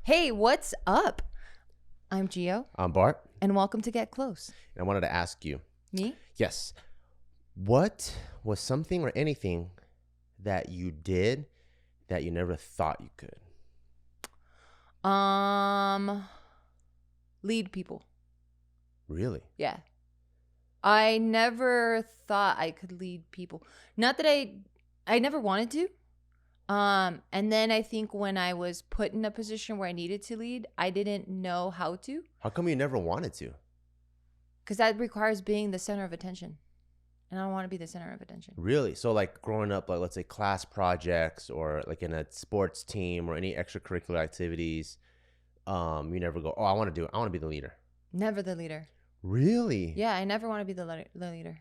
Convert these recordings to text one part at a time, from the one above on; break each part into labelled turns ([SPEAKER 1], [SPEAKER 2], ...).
[SPEAKER 1] Hey, what's up? I'm Gio,
[SPEAKER 2] I'm Bart,
[SPEAKER 1] and welcome to Get Close.
[SPEAKER 2] and I wanted to ask you,
[SPEAKER 1] Me?
[SPEAKER 2] yes, what was something or anything that you did that you never thought you could?
[SPEAKER 1] Lead people.
[SPEAKER 2] Really?
[SPEAKER 1] Yeah. I never thought I could lead people. Not that I never wanted to. And then I think when I was put in a position where I needed to lead, I didn't know how to,
[SPEAKER 2] How come you never wanted to?
[SPEAKER 1] because that requires being the center of attention. And I don't want to be the center of attention.
[SPEAKER 2] Really? So like growing up, like let's say class projects or like in a sports team or any extracurricular activities, you never go, oh, I want to be the leader.
[SPEAKER 1] Never the leader.
[SPEAKER 2] Really?
[SPEAKER 1] Yeah, I never want to be the leader.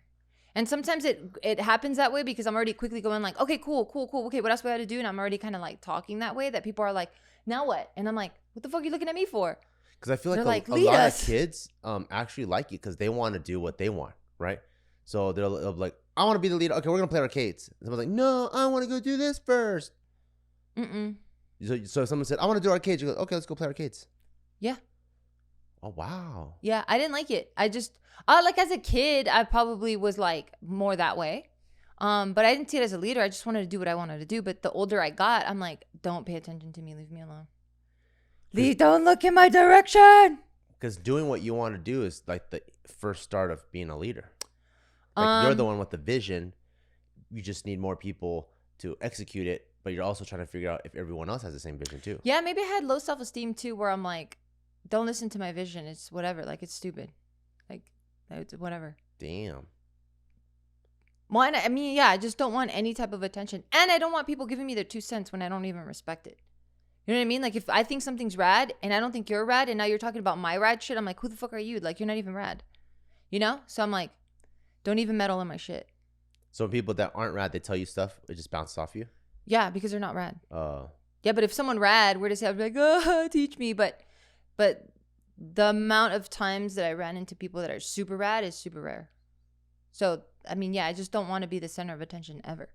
[SPEAKER 1] And sometimes it happens that way because I'm already quickly going like, okay, cool. Okay, what else we got to do? And I'm already kind of like talking that way that people are like, now what? And I'm like, what the fuck are you looking at me for?
[SPEAKER 2] Because I feel
[SPEAKER 1] They're
[SPEAKER 2] like a
[SPEAKER 1] "Lead
[SPEAKER 2] lot
[SPEAKER 1] us."
[SPEAKER 2] of kids actually like you because they want to do what they want, right? So they're like, I want to be the leader. Okay, we're going to play arcades. And someone's like, no, I want to go do this first.
[SPEAKER 1] Mm-mm.
[SPEAKER 2] So if someone said, I want to do arcades. You go, okay, let's go play arcades.
[SPEAKER 1] Yeah.
[SPEAKER 2] Oh, wow.
[SPEAKER 1] Yeah, I didn't like it. I just, like as a kid, I probably was like more that way. But I didn't see it as a leader. I just wanted to do what I wanted to do. But the older I got, I'm like, don't pay attention to me. Leave me alone. Don't look in my direction.
[SPEAKER 2] Because doing what you want to do is like the first start of being a leader. Like you're the one with the vision. You just need more people to execute it. But you're also trying to figure out if everyone else has the same vision too.
[SPEAKER 1] Yeah, maybe I had low self-esteem too, where I'm like, don't listen to my vision. It's whatever. Like, it's stupid. Like, it's whatever.
[SPEAKER 2] Damn.
[SPEAKER 1] Well, I mean, yeah, I just don't want any type of attention. And I don't want people giving me their 2 cents when I don't even respect it. You know what I mean? Like, if I think something's rad and I don't think you're rad and now you're talking about my rad shit, I'm like, who the fuck are you? Like, you're not even rad. You know? So I'm like, don't even meddle in my shit.
[SPEAKER 2] So people that aren't rad, they tell you stuff, it just bounces off you?
[SPEAKER 1] Yeah, because they're not rad.
[SPEAKER 2] Oh.
[SPEAKER 1] Yeah, but if someone rad were to say, I'd be like, oh, teach me. But the amount of times that I ran into people that are super rad is super rare. So, I mean, yeah, I just don't want to be the center of attention ever.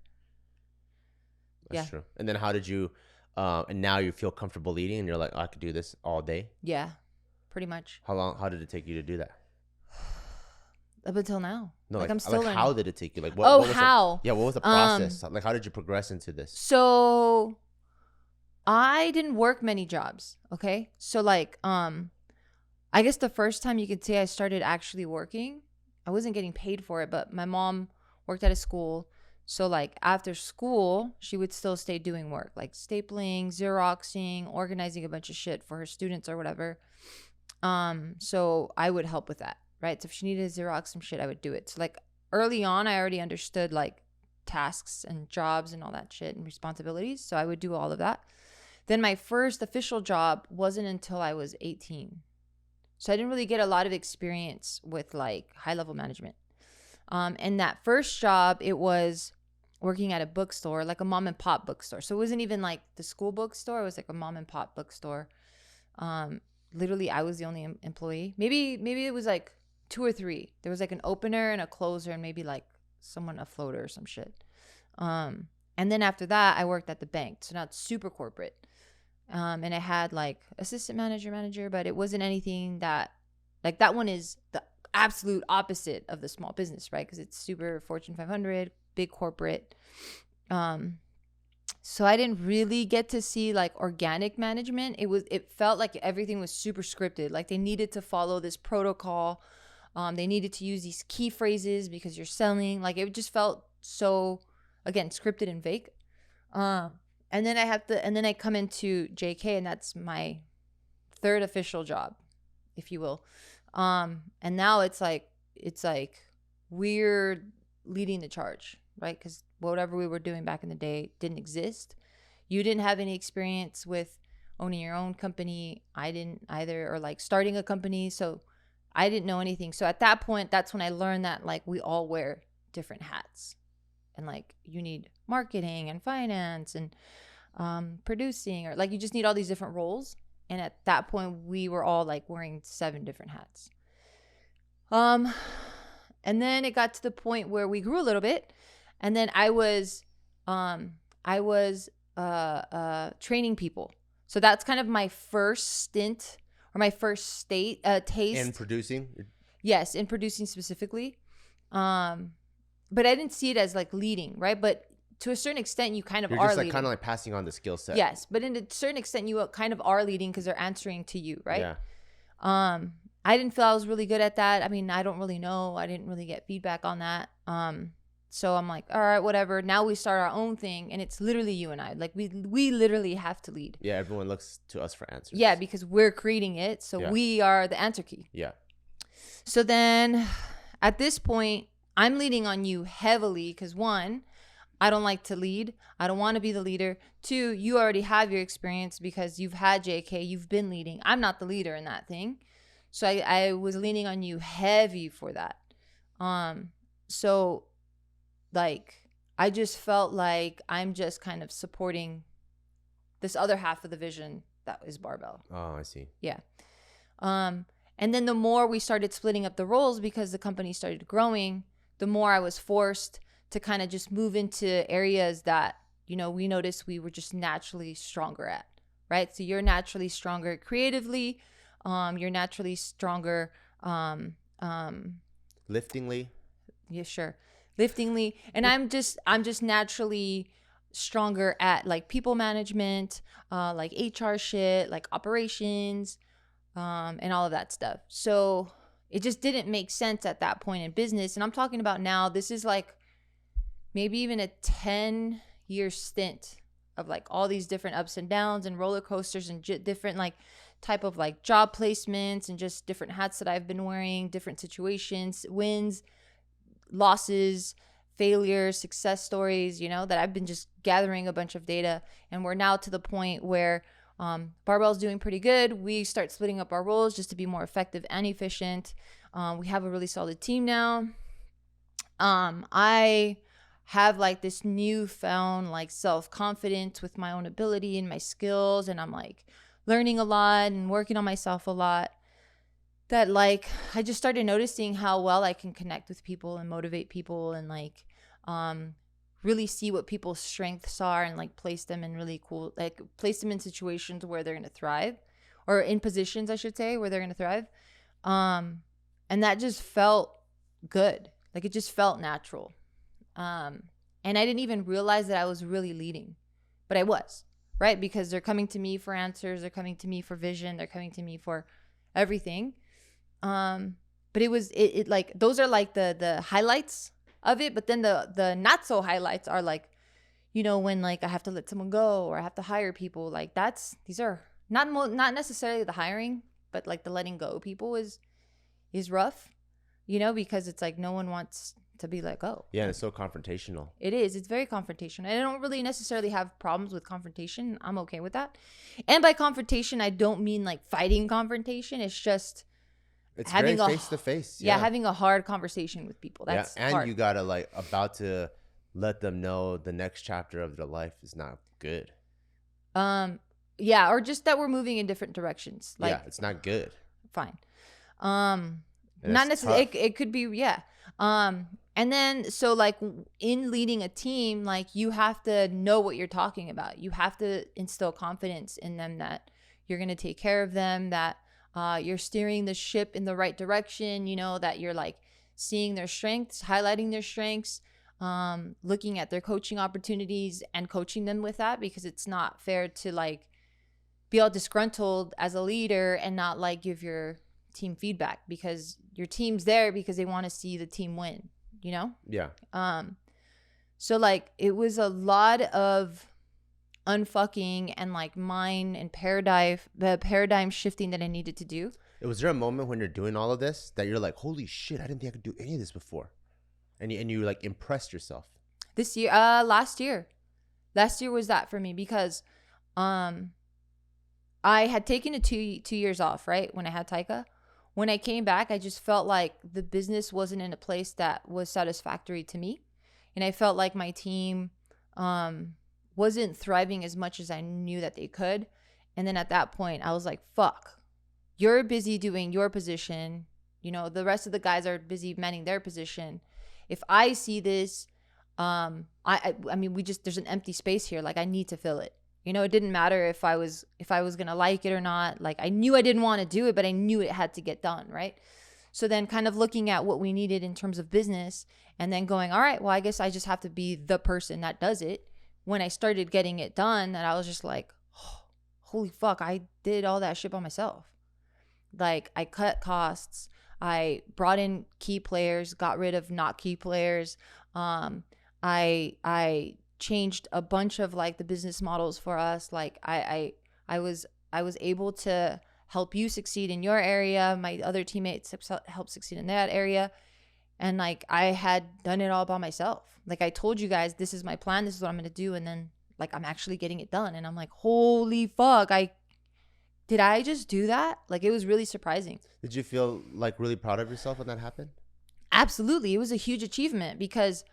[SPEAKER 2] That's true. And then how did you, and now you feel comfortable leading and you're like, oh, I could do this all day?
[SPEAKER 1] Yeah, pretty much.
[SPEAKER 2] How did it take you to do that?
[SPEAKER 1] Up until now.
[SPEAKER 2] No,
[SPEAKER 1] I'm still learning.
[SPEAKER 2] How did it take you? Like,
[SPEAKER 1] what
[SPEAKER 2] was
[SPEAKER 1] how?
[SPEAKER 2] What was the process? Like, how did you progress into this?
[SPEAKER 1] So, I didn't work many jobs, okay? So, like, I guess the first time you could say I started actually working, I wasn't getting paid for it, but my mom worked at a school. So, like, after school, she would still stay doing work, like stapling, Xeroxing, organizing a bunch of shit for her students or whatever. So I would help with that, right? So if she needed to Xerox some shit, I would do it. So, like, early on, I already understood, like, tasks and jobs and all that shit and responsibilities. So I would do all of that. Then my first official job wasn't until I was 18. So I didn't really get a lot of experience with, like, high-level management. And that first job, it was working at a bookstore, like a mom and pop bookstore. So it wasn't even like the school bookstore. It was like a mom and pop bookstore. Literally, I was the only employee. Maybe it was like 2 or 3. There was like an opener and a closer and maybe like someone, a floater or some shit. And then after that, I worked at the bank. So now it's super corporate. And I had like assistant manager, but it wasn't anything that, like, that one is the absolute opposite of the small business, right? Because it's super Fortune 500, big corporate. So I didn't really get to see like organic management. It felt like everything was super scripted. Like they needed to follow this protocol. They needed to use these key phrases because you're selling. Like it just felt so, again, scripted and fake. And then I come into JK, and that's my third official job, if you will. And now it's like we're leading the charge, right? Because whatever we were doing back in the day didn't exist. You didn't have any experience with owning your own company. I didn't either, or like starting a company. So I didn't know anything. So at that point, that's when I learned that like we all wear different hats, and like you need marketing and finance and producing, or like you just need all these different roles. And at that point, we were all like wearing 7 different hats. And then it got to the point where we grew a little bit, and then I was training people. So that's kind of my first stint or my first taste.
[SPEAKER 2] And producing?
[SPEAKER 1] Yes, in producing specifically. But I didn't see it as like leading, right? But to a certain extent, you kind of
[SPEAKER 2] You're
[SPEAKER 1] are
[SPEAKER 2] just like
[SPEAKER 1] leading.
[SPEAKER 2] kind of like passing on the skill set.
[SPEAKER 1] Yes, but in a certain extent, you kind of are leading because they're answering to you, right?
[SPEAKER 2] Yeah.
[SPEAKER 1] I didn't feel I was really good at that. I mean, I don't really know. I didn't really get feedback on that. So I'm like, all right, whatever. Now we start our own thing, and it's literally you and I. Like we literally have to lead.
[SPEAKER 2] Yeah, everyone looks to us for answers.
[SPEAKER 1] Yeah, because we're creating it, so we are the answer key.
[SPEAKER 2] Yeah.
[SPEAKER 1] So then, at this point, I'm leading on you heavily because one, I don't like to lead. I don't want to be the leader. Two, you already have your experience because you've had JK. You've been leading. I'm not the leader in that thing. So I was leaning on you heavy for that. So like I just felt like I'm just kind of supporting this other half of the vision that is Barbell.
[SPEAKER 2] Oh, I see.
[SPEAKER 1] Yeah. And then the more we started splitting up the roles because the company started growing, the more I was forced to kind of just move into areas that, you know, we noticed we were just naturally stronger at, right? So you're naturally stronger creatively. You're naturally stronger.
[SPEAKER 2] Liftingly.
[SPEAKER 1] Yeah, sure. Liftingly. And I'm just naturally stronger at like people management, like HR shit, like operations, and all of that stuff. So it just didn't make sense at that point in business. And I'm talking about now, this is like maybe even a 10-year stint of like all these different ups and downs and roller coasters and different like type of like job placements and just different hats that I've been wearing, different situations, wins, losses, failures, success stories, you know, that I've been just gathering a bunch of data. And we're now to the point where Barbell's doing pretty good. We start splitting up our roles just to be more effective and efficient. We have a really solid team now. I have like this newfound like self-confidence with my own ability and my skills, and I'm like learning a lot and working on myself a lot, that like I just started noticing how well I can connect with people and motivate people and like really see what people's strengths are and like place them in really cool, like place them in situations where they're going to thrive, or in positions I should say where they're going to thrive. And that just felt good. Like it just felt natural. And I didn't even realize that I was really leading, but I was, right? Because they're coming to me for answers. They're coming to me for vision. They're coming to me for everything. But it was, it like, those are like the highlights of it. But then the not so highlights are like, you know, when like I have to let someone go or I have to hire people, like these are not necessarily the hiring, but like the letting go people is rough, you know, because it's like no one wants to be let go.
[SPEAKER 2] Yeah, and it's so confrontational.
[SPEAKER 1] It is. It's very confrontational. And I don't really necessarily have problems with confrontation. I'm okay with that. And by confrontation, I don't mean like fighting confrontation. It's just
[SPEAKER 2] it's
[SPEAKER 1] having
[SPEAKER 2] very face to face.
[SPEAKER 1] Yeah, having a hard conversation with people. That's
[SPEAKER 2] and
[SPEAKER 1] hard.
[SPEAKER 2] You gotta like about to let them know the next chapter of their life is not good.
[SPEAKER 1] Yeah, or just that we're moving in different directions. Like,
[SPEAKER 2] yeah, it's not good.
[SPEAKER 1] Fine. Not necessarily. It could be. Yeah. And then, so like in leading a team, like you have to know what you're talking about. You have to instill confidence in them that you're going to take care of them, that you're steering the ship in the right direction, you know, that you're like seeing their strengths, highlighting their strengths, looking at their coaching opportunities and coaching them with that, because it's not fair to like be all disgruntled as a leader and not like give your team feedback, because your team's there because they want to see the team win, you know?
[SPEAKER 2] Yeah.
[SPEAKER 1] So like it was a lot of unfucking and like mind and paradigm shifting that I needed to do.
[SPEAKER 2] Was there a moment when you're doing all of this that you're like, holy shit, I didn't think I could do any of this before? And you like impressed yourself?
[SPEAKER 1] This year, last year was that for me, because I had taken a two years off, right? When I had Taika. When I came back, I just felt like the business wasn't in a place that was satisfactory to me. And I felt like my team wasn't thriving as much as I knew that they could. And then at that point, I was like, fuck, you're busy doing your position. You know, the rest of the guys are busy manning their position. If I see this, I mean, there's an empty space here. Like I need to fill it. You know, it didn't matter if I was going to like it or not. Like, I knew I didn't want to do it, but I knew it had to get done, right? So then kind of looking at what we needed in terms of business and then going, all right, well, I guess I just have to be the person that does it. When I started getting it done, and I was just like, oh, holy fuck, I did all that shit by myself. Like, I cut costs. I brought in key players, got rid of not key players. I changed a bunch of like the business models for us. Like I was able to help you succeed in your area. My other teammates help succeed in that area. And like, I had done it all by myself. Like, I told you guys, this is my plan. This is what I'm going to do. And then like, I'm actually getting it done. And I'm like, holy fuck. Did I just do that? Like, it was really surprising.
[SPEAKER 2] Did you feel like really proud of yourself when that happened?
[SPEAKER 1] Absolutely. It was a huge achievement because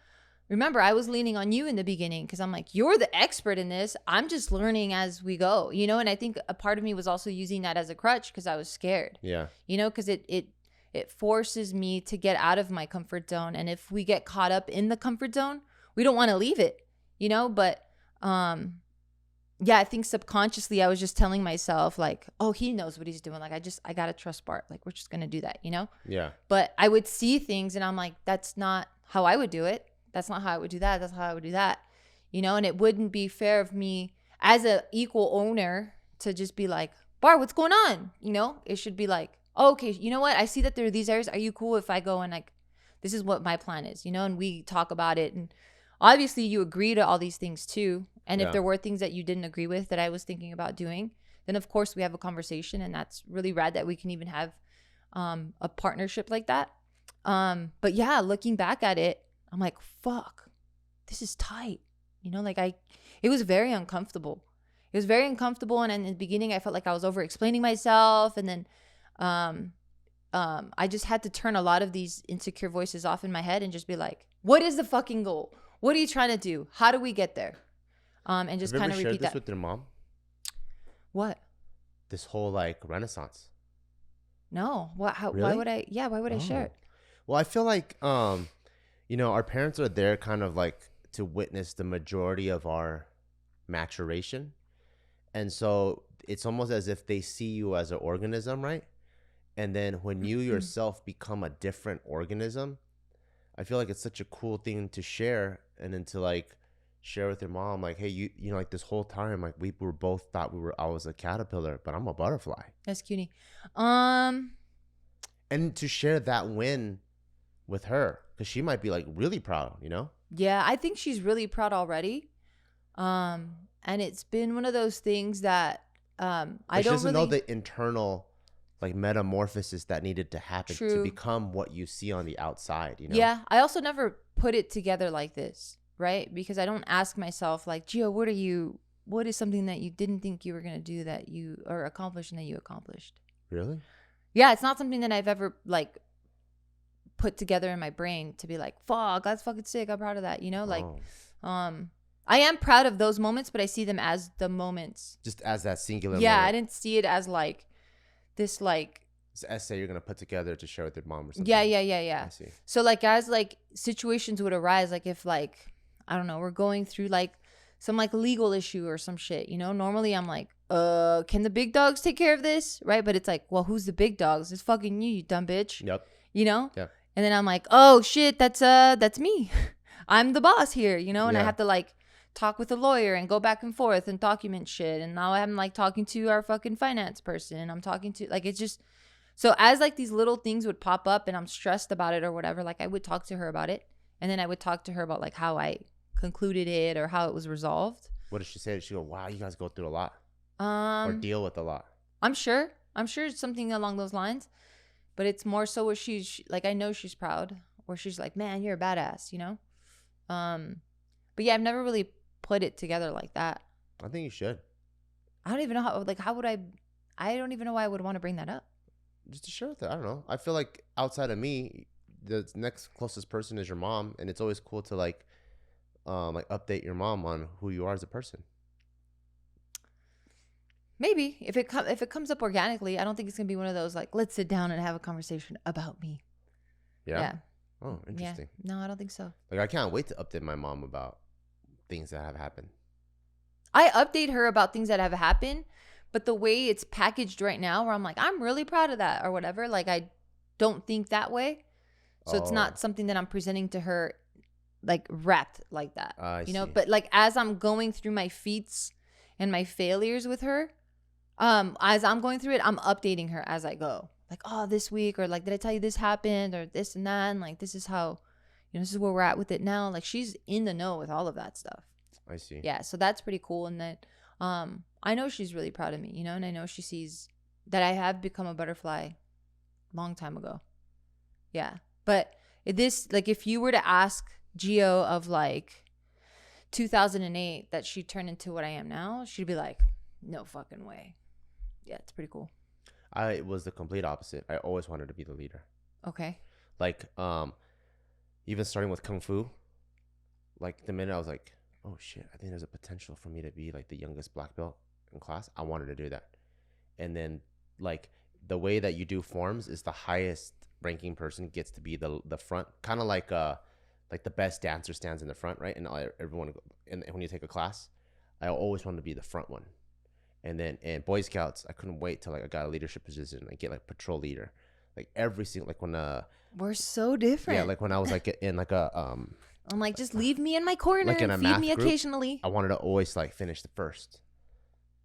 [SPEAKER 1] remember, I was leaning on you in the beginning because I'm like, you're the expert in this. I'm just learning as we go, you know? And I think a part of me was also using that as a crutch because I was scared. Yeah. You know, because it forces me to get out of my comfort zone. And if we get caught up in the comfort zone, we don't want to leave it, you know? But yeah, I think subconsciously I was just telling myself like, oh, he knows what he's doing. Like, I got to trust Bart. Like, we're just going to do that, you know? Yeah. But I would see things and I'm like, that's not how I would do it. That's not how I would do that. That's how I would do that, you know? And it wouldn't be fair of me as an equal owner to just be like, Bart, what's going on? You know, it should be like, oh, okay, you know what? I see that there are these areas. Are you cool if I go and like, this is what my plan is, you know? And we talk about it. And obviously you agree to all these things too. And if there were things that you didn't agree with that I was thinking about doing, then of course we have a conversation. And that's really rad that we can even have a partnership like that. But yeah, looking back at it, I'm like, fuck, this is tight. You know, like it was very uncomfortable. It was very uncomfortable. And in the beginning, I felt like I was over explaining myself. And then I just had to turn a lot of these insecure voices off in my head and just be like, what is the fucking goal? What are you trying to do? How do we get there? And just kind of repeat that. Have you ever shared this
[SPEAKER 2] with your mom?
[SPEAKER 1] What?
[SPEAKER 2] This whole like renaissance.
[SPEAKER 1] No. What? How? Really? Why would I? Yeah. Why would I share it?
[SPEAKER 2] Well, I feel like, you know, our parents are there kind of like to witness the majority of our maturation. And so it's almost as if they see you as an organism, right? And then when you yourself become a different organism, I feel like it's such a cool thing to share. And then to like share with your mom, like, hey, you know, like this whole time, like we were both thought I was a caterpillar, but I'm a butterfly.
[SPEAKER 1] That's cutie.
[SPEAKER 2] And to share that win with her, because she might be like really proud, you know?
[SPEAKER 1] Yeah, I think she's really proud already. And it's been one of those things that I don't
[SPEAKER 2] she doesn't
[SPEAKER 1] really
[SPEAKER 2] know the internal like metamorphosis that needed to happen to become what you see on the outside, you know?
[SPEAKER 1] Yeah, I also never put it together like this, right? Because I don't ask myself like, Gio, what is something that you didn't think you were going to do that you or accomplish and that you accomplished?
[SPEAKER 2] Really?
[SPEAKER 1] Yeah, it's not something that I've ever like put together in my brain to be like, fuck, that's fucking sick. I'm proud of that, you know? Like, I am proud of those moments, but I see them as the moments.
[SPEAKER 2] Just as that singular
[SPEAKER 1] moment.
[SPEAKER 2] I
[SPEAKER 1] didn't see it as like this like
[SPEAKER 2] it's an essay you're gonna put together to share with your mom or something.
[SPEAKER 1] Yeah. I see. So like as like situations would arise, like if like, I don't know, we're going through like some like legal issue or some shit, you know? Normally I'm like, can the big dogs take care of this? Right? But it's like, well, who's the big dogs? It's fucking you dumb bitch. Yep. You know? Yeah. And then I'm like, oh shit, that's me. I'm the boss here, you know? And I have to like talk with a lawyer and go back and forth and document shit. And now I'm like talking to our fucking finance person. And I'm talking to like, it's just, so as like these little things would pop up and I'm stressed about it or whatever, like I would talk to her about it. And then I would talk to her about like how I concluded it or how it was resolved.
[SPEAKER 2] What did she say? Did she go, wow, you guys go through a lot or deal with a lot?
[SPEAKER 1] I'm sure it's something along those lines, but it's more so where she's like, I know she's proud or she's like, man, you're a badass, you know? But yeah, I've never really put it together like that.
[SPEAKER 2] I think you should.
[SPEAKER 1] I don't even know how would I don't even know why I would want to bring that up.
[SPEAKER 2] Just to share with her. I don't know. I feel like outside of me, the next closest person is your mom. And it's always cool to like update your mom on who you are as a person.
[SPEAKER 1] Maybe if it comes up organically, I don't think it's going to be one of those like, let's sit down and have a conversation about me.
[SPEAKER 2] Yeah. Oh, interesting.
[SPEAKER 1] Yeah. No, I don't think so.
[SPEAKER 2] Like I can't wait to update my mom about things that have happened.
[SPEAKER 1] I update her about things that have happened, but the way it's packaged right now, where I'm like, I'm really proud of that or whatever, like I don't think that way. So it's
[SPEAKER 2] Oh,
[SPEAKER 1] not something that I'm presenting to her like wrapped like that,
[SPEAKER 2] I see.
[SPEAKER 1] But like as I'm going through my feats and my failures with her, as I'm going through it, I'm updating her as I go. Like, oh, this week, or like, did I tell you this happened, or this and that, and like, this is how, this is where we're at with it now. Like, she's in the know with all of that stuff.
[SPEAKER 2] I see.
[SPEAKER 1] Yeah, so that's pretty cool, and that, I know she's really proud of me, and I know she sees that I have become a butterfly long time ago. Yeah, but this, like, if you were to ask Gio of like 2008 that she turned into what I am now, she'd be like, no fucking way. Yeah, it's pretty cool.
[SPEAKER 2] I was the complete opposite. I always wanted to be the leader.
[SPEAKER 1] Okay.
[SPEAKER 2] Like, even starting with Kung Fu, like the minute I was like, oh shit, I think there's a potential for me to be like the youngest black belt in class, I wanted to do that. And then like the way that you do forms is the highest ranking person gets to be the front, kind of like the best dancer stands in the front, right? And everyone, and when you take a class, I always wanted to be the front one. And then in Boy Scouts, I couldn't wait till like I got a leadership position. I get like patrol leader, like every single, like when
[SPEAKER 1] we're so different.
[SPEAKER 2] yeah, like when I was like in like a
[SPEAKER 1] I'm like, just leave me in my corner,
[SPEAKER 2] like in a
[SPEAKER 1] and
[SPEAKER 2] math
[SPEAKER 1] feed me
[SPEAKER 2] group,
[SPEAKER 1] occasionally.
[SPEAKER 2] I wanted to always like finish the first.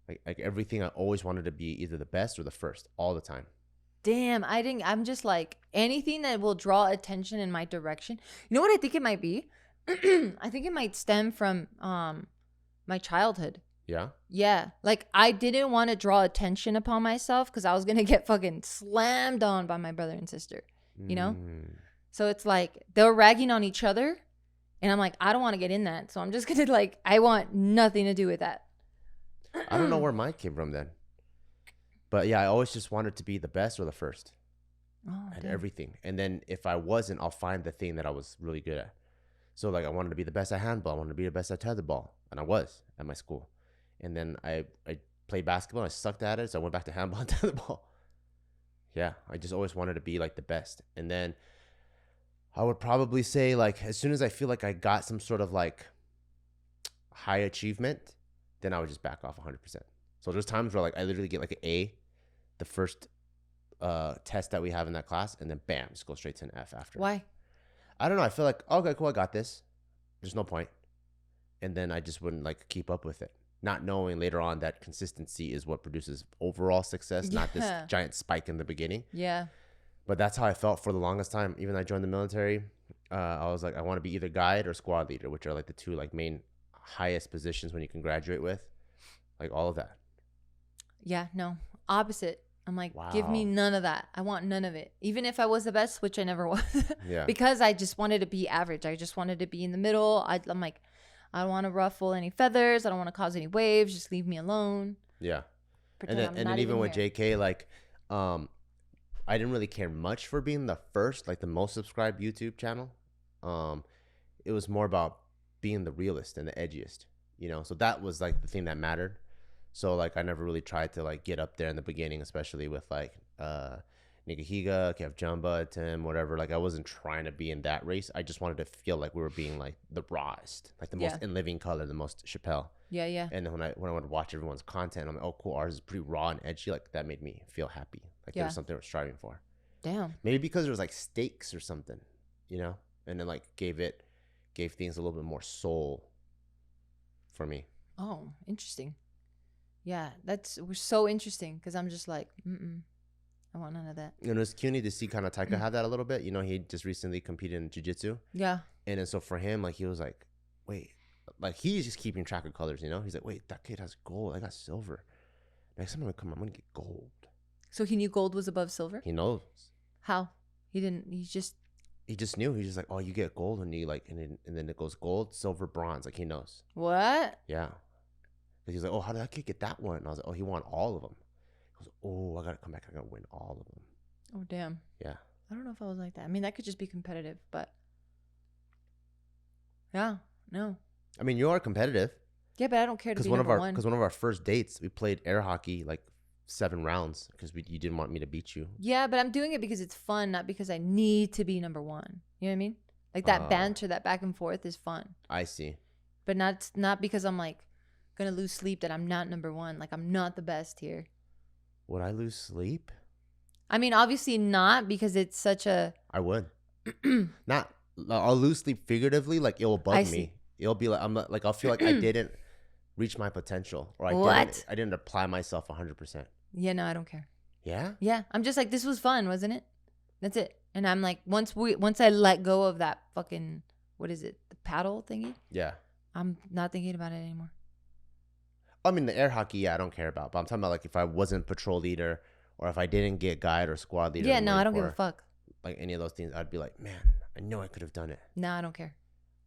[SPEAKER 2] Like everything, I always wanted to be either the best or the first all the time.
[SPEAKER 1] Damn, I'm just like, anything that will draw attention in my direction. You know what I think it might be? I think it might stem from my childhood.
[SPEAKER 2] Yeah.
[SPEAKER 1] Yeah, like I didn't want to draw attention upon myself because I was gonna get fucking slammed on by my brother and sister, So it's like they were ragging on each other, and I'm like, I don't want to get in that, so I'm just gonna like, I want nothing to do with that.
[SPEAKER 2] I don't know where mine came from then, but yeah, I always just wanted to be the best or the first at everything. And then if I wasn't, I'll find the thing that I was really good at. So like I wanted to be the best at handball, I wanted to be the best at tetherball, and I was at my school. And then I played basketball. And I sucked at it, so I went back to handball and tetherball. Yeah, I just always wanted to be like the best. And then I would probably say like as soon as I feel like I got some sort of like high achievement, then I would just back off 100%. So there's times where like I literally get like an A, the first test that we have in that class, and then bam, just go straight to an F after.
[SPEAKER 1] Why?
[SPEAKER 2] I don't know. I feel like, okay, cool, I got this. There's no point. And then I just wouldn't like keep up with it. Not knowing later on that consistency is what produces overall success, not this giant spike in the beginning.
[SPEAKER 1] Yeah.
[SPEAKER 2] But that's how I felt for the longest time. Even I joined the military, I was like, I want to be either guide or squad leader, which are like the two like main highest positions when you can graduate with, like all of that.
[SPEAKER 1] Yeah, no, opposite. I'm like,
[SPEAKER 2] Wow.
[SPEAKER 1] Give me none of that. I want none of it. Even if I was the best, which I never was.
[SPEAKER 2] Yeah.
[SPEAKER 1] Because I just wanted to be average. I just wanted to be in the middle. I'm like, I don't want to ruffle any feathers. I don't want to cause any waves. Just leave me alone.
[SPEAKER 2] Yeah.
[SPEAKER 1] Pretend
[SPEAKER 2] And then even with JK, like, I didn't really care much for being the first, like the most subscribed YouTube channel. It was more about being the realest and the edgiest, So that was like the thing that mattered. So like I never really tried to like get up there in the beginning, especially with like Nigahiga, Kev Jumba, Tim, whatever. Like I wasn't trying to be in that race. I just wanted to feel like we were being like the rawest, like the most in living color, the most Chappelle.
[SPEAKER 1] Yeah, yeah.
[SPEAKER 2] And then when I would watch everyone's content, I'm like, oh cool, ours is pretty raw and edgy. Like that made me feel happy. Like there was something I was striving for.
[SPEAKER 1] Damn.
[SPEAKER 2] Maybe because there was like stakes or something, and then like gave things a little bit more soul for me.
[SPEAKER 1] Oh, interesting. Yeah, we're so interesting because I'm just like, I want none of that.
[SPEAKER 2] And it was cuny to see kind of Taika have that a little bit. He just recently competed in jiu-jitsu.
[SPEAKER 1] Yeah.
[SPEAKER 2] And then so for him, like he was like, wait, like he's just keeping track of colors, He's like, wait, that kid has gold. I got silver. Next time I'm gonna get gold.
[SPEAKER 1] So he knew gold was above silver?
[SPEAKER 2] He knows.
[SPEAKER 1] How? He didn't, he just
[SPEAKER 2] knew. He's just like, oh, you get gold when you like, and then it goes gold, silver, bronze. Like he knows.
[SPEAKER 1] What?
[SPEAKER 2] Yeah. He's like, oh, how did that kid get that one? And I was like, oh, he won all of them. He goes, oh, I got to come back. I got to win all of them.
[SPEAKER 1] Oh, damn.
[SPEAKER 2] Yeah.
[SPEAKER 1] I don't know if I was like that. I mean, that could just be competitive, but yeah, no.
[SPEAKER 2] I mean, you are competitive.
[SPEAKER 1] Yeah, but I don't care to be number one.
[SPEAKER 2] Because one of our first dates, we played air hockey like 7 rounds because you didn't want me to beat you.
[SPEAKER 1] Yeah, but I'm doing it because it's fun, not because I need to be number one. You know what I mean? Like that banter, that back and forth is fun.
[SPEAKER 2] I see.
[SPEAKER 1] But not because I'm like gonna lose sleep that I'm not number one. Like I'm not the best here.
[SPEAKER 2] Would I lose sleep?
[SPEAKER 1] I mean, obviously not because it's such a.
[SPEAKER 2] I would. Not. I'll lose sleep figuratively. Like it will
[SPEAKER 1] I
[SPEAKER 2] bug
[SPEAKER 1] see.
[SPEAKER 2] me. It'll be like I'm not, like I'll feel like I didn't reach my potential, or
[SPEAKER 1] What?
[SPEAKER 2] I didn't apply myself 100%.
[SPEAKER 1] Yeah, no, I don't care.
[SPEAKER 2] Yeah.
[SPEAKER 1] Yeah, I'm just like, this was fun, wasn't it? That's it. And I'm like, once I let go of that fucking, what is it, the paddle thingy?
[SPEAKER 2] Yeah.
[SPEAKER 1] I'm not thinking about it anymore.
[SPEAKER 2] I mean, the air hockey, yeah, I don't care about. But I'm talking about like if I wasn't patrol leader, or if I didn't get guide or squad leader.
[SPEAKER 1] Yeah, no, I don't give a fuck.
[SPEAKER 2] Like any of those things, I'd be like, man, I know I could have done it.
[SPEAKER 1] No, I don't care.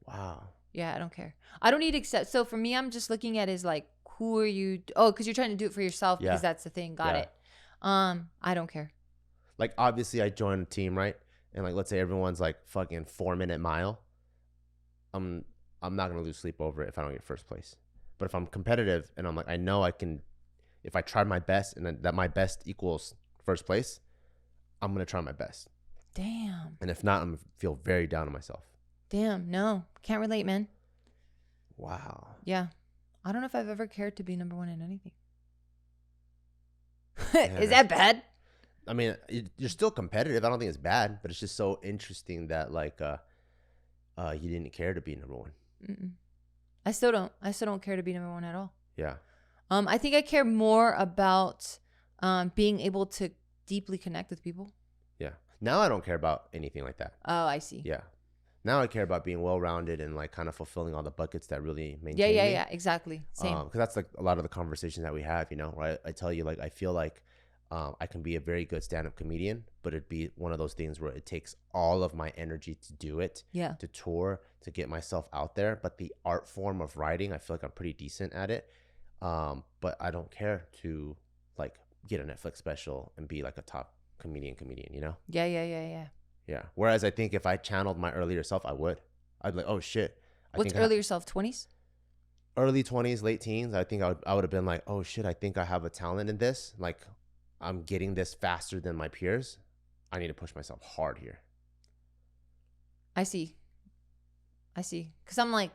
[SPEAKER 2] Wow.
[SPEAKER 1] Yeah, I don't care. I don't need accept. So for me, I'm just looking at is like, who are you? Oh, because you're trying to do it for yourself because that's the thing. Got it. I don't care.
[SPEAKER 2] Like obviously, I joined a team, right? And like, let's say everyone's like fucking 4-minute mile. I'm not gonna lose sleep over it if I don't get first place. But if I'm competitive and I'm like, I know I can, if I try my best and that my best equals first place, I'm gonna try my best.
[SPEAKER 1] Damn.
[SPEAKER 2] And if not, I'm gonna feel very down on myself.
[SPEAKER 1] Damn. No, can't relate, man.
[SPEAKER 2] Wow.
[SPEAKER 1] Yeah. I don't know if I've ever cared to be number one in anything.
[SPEAKER 2] Yeah.
[SPEAKER 1] Is that bad?
[SPEAKER 2] I mean, you're still competitive. I don't think it's bad, but it's just so interesting that like you didn't care to be number one.
[SPEAKER 1] Mm-mm. I still don't care to be number one at all.
[SPEAKER 2] Yeah.
[SPEAKER 1] I think I care more about being able to deeply connect with people.
[SPEAKER 2] Yeah. Now I don't care about anything like that.
[SPEAKER 1] Oh, I see.
[SPEAKER 2] Yeah. Now I care about being well-rounded and like kind of fulfilling all the buckets that really maintain me.
[SPEAKER 1] Yeah, exactly. Same.
[SPEAKER 2] Because that's like a lot of the conversations that we have, you know, where I tell you like I feel like I can be a very good stand-up comedian, but it'd be one of those things where it takes all of my energy to do it, to tour, to get myself out there. But the art form of writing, I feel like I'm pretty decent at it. But I don't care to like get a Netflix special and be like a top comedian, you know?
[SPEAKER 1] Yeah.
[SPEAKER 2] Yeah. Whereas I think if I channeled my earlier self, I would. I'd be like, oh shit.
[SPEAKER 1] What's earlier self? 20s?
[SPEAKER 2] Early 20s, late teens. I think I would have been like, oh shit, I think I have a talent in this. Like I'm getting this faster than my peers. I need to push myself hard here.
[SPEAKER 1] I see. Cause I'm like,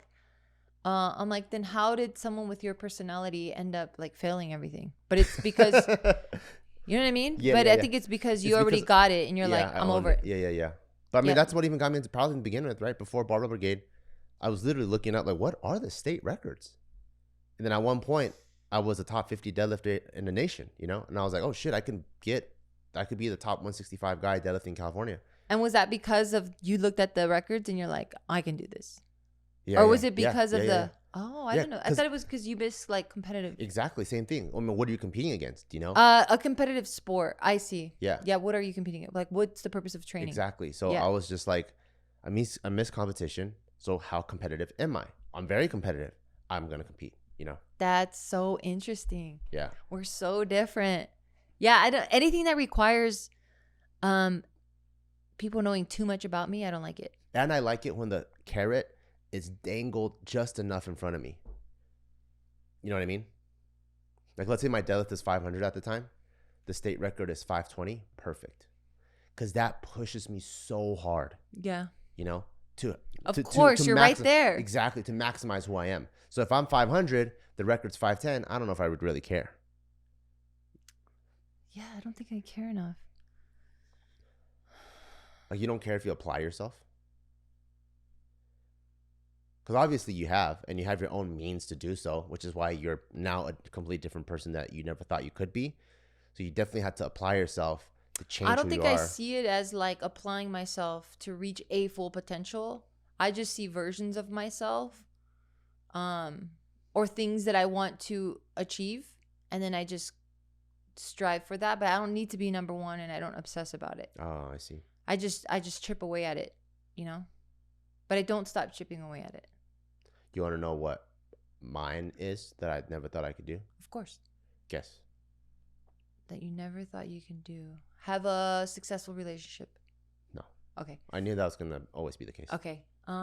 [SPEAKER 1] then how did someone with your personality end up like failing everything? But it's because you know what I mean?
[SPEAKER 2] Yeah,
[SPEAKER 1] but
[SPEAKER 2] yeah,
[SPEAKER 1] I think it's because you already
[SPEAKER 2] because,
[SPEAKER 1] got it and you're like, I'm over it.
[SPEAKER 2] Yeah. But I mean, that's what even got me into powerlifting to begin with, right? Before Barbell Brigade, I was literally looking at like, what are the state records? And then at one point, I was a top 50 deadlifter in the nation, you know? And I was like, oh shit, I could be the top 165 guy deadlifting in California.
[SPEAKER 1] And was that because of you looked at the records and you're like, I can do this?
[SPEAKER 2] Yeah,
[SPEAKER 1] or was it because of the... Oh, I
[SPEAKER 2] Yeah,
[SPEAKER 1] don't know. I thought it was because you missed like competitive.
[SPEAKER 2] Exactly, same thing. I mean, what are you competing against? You know,
[SPEAKER 1] a competitive sport. I see.
[SPEAKER 2] Yeah.
[SPEAKER 1] Yeah. What are you competing at? Like, what's the purpose of training?
[SPEAKER 2] Exactly. So I was just like, I miss competition. So how competitive am I? I'm very competitive. I'm gonna compete. You know.
[SPEAKER 1] That's so interesting.
[SPEAKER 2] Yeah.
[SPEAKER 1] We're so different. Yeah. I don't anything that requires, people knowing too much about me. I don't like it.
[SPEAKER 2] And I like it when the carrot is dangled just enough in front of me. You know what I mean? Like, let's say my deadlift is 500 at the time. The state record is 520. Perfect. Because that pushes me so hard.
[SPEAKER 1] Yeah.
[SPEAKER 2] You know?
[SPEAKER 1] Of course, you're right there.
[SPEAKER 2] Exactly. To maximize who I am. So if I'm 500, the record's 510. I don't know if I would really care.
[SPEAKER 1] Yeah, I don't think I care enough.
[SPEAKER 2] Like, you don't care if you apply yourself? Because obviously you have, and you have your own means to do so, which is why you're now a completely different person that you never thought you could be. So you definitely had to apply yourself to change.
[SPEAKER 1] I don't think I see it as like applying myself to reach a full potential. I just see versions of myself, or things that I want to achieve, and then I just strive for that. But I don't need to be number one, and I don't obsess about it.
[SPEAKER 2] Oh, I see.
[SPEAKER 1] I just chip away at it, you know, but I don't stop chipping away at it.
[SPEAKER 2] You want to know what mine is that I never thought I could do?
[SPEAKER 1] Of course.
[SPEAKER 2] Guess.
[SPEAKER 1] That you never thought you can do. Have a successful relationship.
[SPEAKER 2] No.
[SPEAKER 1] Okay.
[SPEAKER 2] I knew that was going to always be the case.
[SPEAKER 1] Okay. Be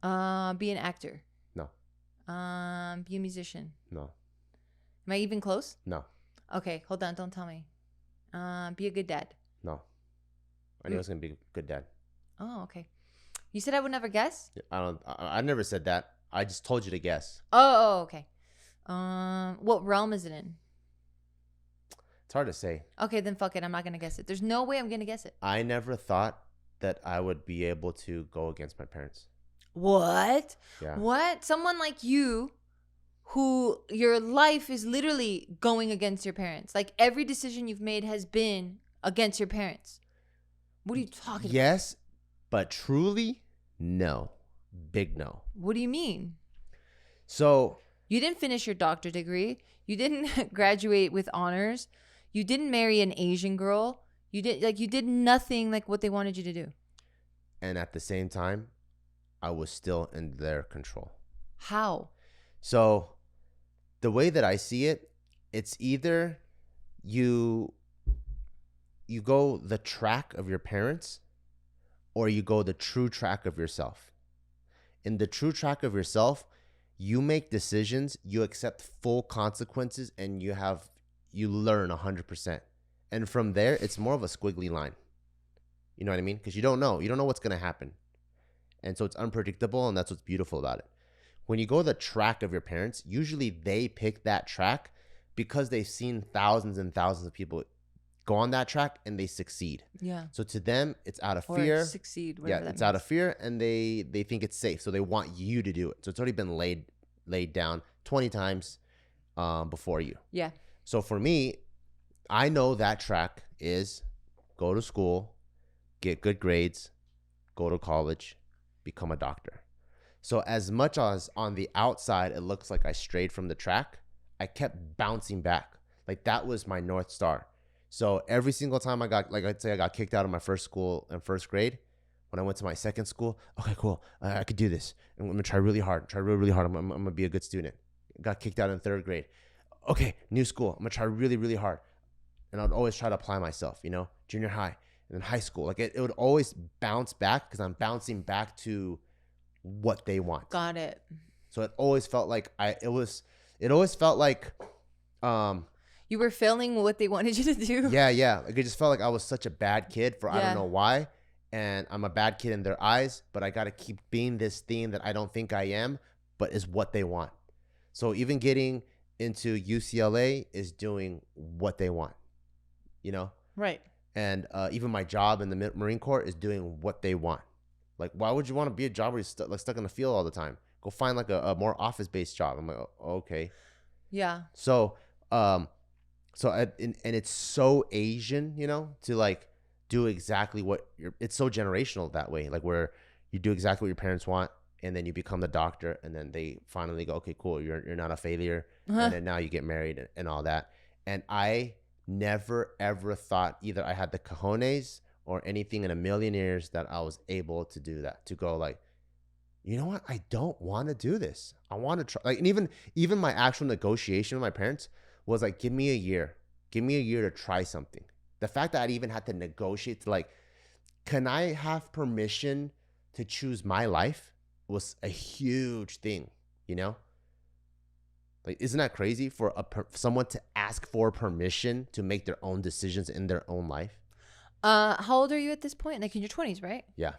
[SPEAKER 1] an actor.
[SPEAKER 2] No.
[SPEAKER 1] Be a musician.
[SPEAKER 2] No.
[SPEAKER 1] Am I even close?
[SPEAKER 2] No.
[SPEAKER 1] Okay, hold on. Don't tell me. Be a good dad.
[SPEAKER 2] No. I knew I was going to be a good dad.
[SPEAKER 1] Oh, okay. You said I would never guess?
[SPEAKER 2] I never said that. I just told you to guess.
[SPEAKER 1] Okay. What realm is it in?
[SPEAKER 2] It's hard to say.
[SPEAKER 1] Okay, then fuck it. I'm not gonna guess it. There's no way I'm gonna guess it.
[SPEAKER 2] I never thought that I would be able to go against my parents.
[SPEAKER 1] What?
[SPEAKER 2] Yeah.
[SPEAKER 1] What? Someone like you, who your life is literally going against your parents. Like every decision you've made has been against your parents. What are you talking about?
[SPEAKER 2] Yes, but truly, no. Big no.
[SPEAKER 1] What do you mean?
[SPEAKER 2] So
[SPEAKER 1] You didn't finish your doctorate degree. You didn't graduate with honors. You didn't marry an Asian girl. You did nothing like what they wanted you to do.
[SPEAKER 2] and at the same time, I was still in their control.
[SPEAKER 1] How?
[SPEAKER 2] So the way that I see it, it's either you go the track of your parents or you go the true track of yourself. In the true track of yourself, you make decisions, you accept full consequences, and you learn 100%. And from there, it's more of a squiggly line. You know what I mean? Because you don't know what's going to happen. And so it's unpredictable, and that's what's beautiful about it. When you go the track of your parents, usually they pick that track because they've seen thousands and thousands of people go on that track and they succeed.
[SPEAKER 1] Yeah.
[SPEAKER 2] So to them, it's out of
[SPEAKER 1] Or
[SPEAKER 2] fear.
[SPEAKER 1] succeed.
[SPEAKER 2] Yeah,
[SPEAKER 1] That
[SPEAKER 2] it's out of fear, and they think it's safe. So they want you to do it. So it's already been laid down 20 times before you.
[SPEAKER 1] Yeah.
[SPEAKER 2] So for me, I know that track is go to school, get good grades, go to college, become a doctor. So as much as on the outside it looks like I strayed from the track, I kept bouncing back. Like that was my North Star. So every single time I got kicked out of my first school in first grade, when I went to my second school, okay, cool, I could do this. I'm gonna try really hard. I'm gonna be a good student. Got kicked out in third grade. Okay, new school. I'm gonna try really, really hard. And I'd always try to apply myself, junior high and then high school. Like it would always bounce back because I'm bouncing back to what they want.
[SPEAKER 1] Got it.
[SPEAKER 2] So it always felt like
[SPEAKER 1] You were failing what they wanted you to do.
[SPEAKER 2] yeah. Like it just felt like I was such a bad kid for I
[SPEAKER 1] Yeah.
[SPEAKER 2] don't know why. And I'm a bad kid in their eyes, but I got to keep being this thing that I don't think I am, but is what they want. So even getting into UCLA is doing what they want,
[SPEAKER 1] Right.
[SPEAKER 2] And even my job in the Marine Corps is doing what they want. Like, why would you want to be a job where you're stuck in the field all the time? Go find like a more office-based job. I'm like, oh, okay.
[SPEAKER 1] Yeah.
[SPEAKER 2] So, and it's so Asian, to like do exactly what it's so generational that way. Like where you do exactly what your parents want, and then you become the doctor, and then they finally go, okay, cool, you're not a failure, and then now you get married and all that. And I never ever thought either I had the cojones or anything in a million years that I was able to do that, to go like, you know what, I don't want to do this. I want to try. Like, and even my actual negotiation with my parents was like, give me a year to try something. The fact that I even had to negotiate to like, can I have permission to choose my life was a huge thing, Like, isn't that crazy for someone to ask for permission to make their own decisions in their own life?
[SPEAKER 1] How old are you at this point? Like in your 20s, right?
[SPEAKER 2] Yeah.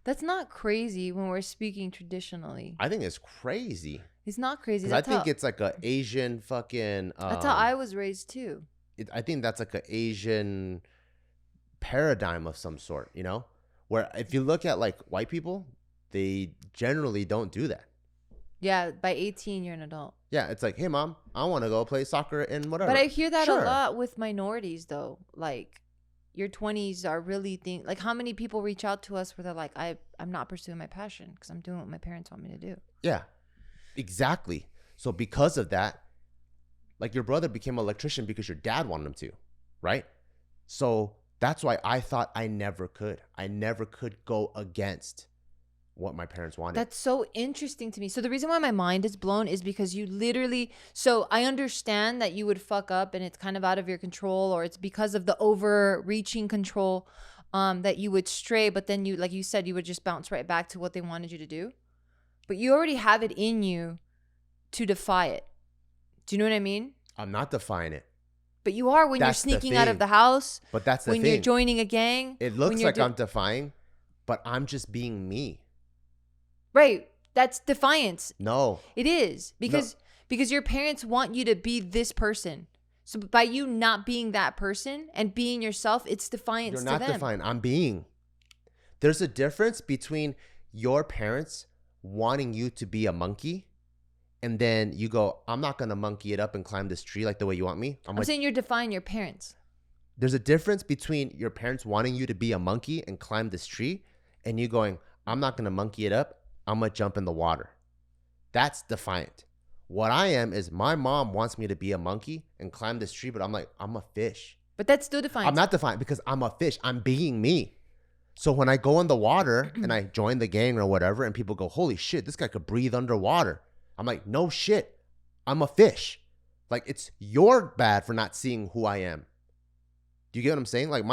[SPEAKER 1] That's not crazy when we're speaking traditionally.
[SPEAKER 2] I think it's crazy.
[SPEAKER 1] It's not crazy.
[SPEAKER 2] I think it's like a Asian fucking.
[SPEAKER 1] That's how I was raised too.
[SPEAKER 2] I think that's like an Asian paradigm of some sort, Where if you look at like white people, they generally don't do that.
[SPEAKER 1] Yeah, by 18, you're an adult.
[SPEAKER 2] Yeah, it's like, hey, mom, I want to go play soccer and whatever.
[SPEAKER 1] But I hear that
[SPEAKER 2] Sure.
[SPEAKER 1] a lot with minorities, though. Like, your 20s are really like, how many people reach out to us where they're like, I'm not pursuing my passion because I'm doing what my parents want me to do.
[SPEAKER 2] Yeah, exactly. So because of that, like your brother became an electrician because your dad wanted him to, right? So that's why I thought I never could. I never could go against what my parents wanted.
[SPEAKER 1] That's so interesting to me. So the reason why my mind is blown is because you literally, so I understand that you would fuck up and it's kind of out of your control, or it's because of the overreaching control that you would stray, but then you, like you said, you would just bounce right back to what they wanted you to do. But you already have it in you to defy it. Do you know what I mean?
[SPEAKER 2] I'm not defying it.
[SPEAKER 1] But you are when
[SPEAKER 2] That's the
[SPEAKER 1] you're sneaking out of
[SPEAKER 2] thing.
[SPEAKER 1] the house.
[SPEAKER 2] But that's the
[SPEAKER 1] when
[SPEAKER 2] thing.
[SPEAKER 1] you're joining a gang.
[SPEAKER 2] It looks like I'm defying, but I'm just being me.
[SPEAKER 1] Right. That's defiance.
[SPEAKER 2] No.
[SPEAKER 1] It is. Because your parents want you to be this person. So by you not being that person and being yourself, it's defiance to them.
[SPEAKER 2] You're not defiant. I'm being. There's a difference between your parents wanting you to be a monkey and then you go, I'm not going to monkey it up and climb this tree like the way you want me.
[SPEAKER 1] I'm saying you're defying your parents.
[SPEAKER 2] There's a difference between your parents wanting you to be a monkey and climb this tree and you going, I'm not going to monkey it up. I'm going to jump in the water. That's defiant. What I am is my mom wants me to be a monkey and climb this tree, but I'm like, I'm a fish.
[SPEAKER 1] But that's still defiant.
[SPEAKER 2] I'm not defiant because I'm a fish. I'm being me. So when I go in the water and I join the gang or whatever and people go, holy shit, this guy could breathe underwater. I'm like, no shit. I'm a fish. Like, it's your bad for not seeing who I am. Do you get what I'm saying? Like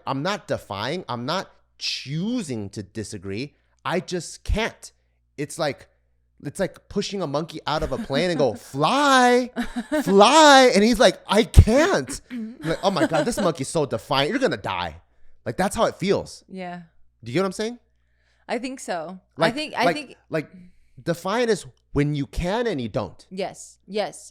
[SPEAKER 2] I'm not defying. I'm not choosing to disagree. I just can't. It's like pushing a monkey out of a plane and go, fly. And he's like, I can't. I'm like, oh my God, this monkey's so defiant. You're going to die. Like, that's how it feels.
[SPEAKER 1] Yeah.
[SPEAKER 2] Do you get what I'm saying?
[SPEAKER 1] I think so.
[SPEAKER 2] Like,
[SPEAKER 1] I think
[SPEAKER 2] defiant is when you can and you don't.
[SPEAKER 1] Yes.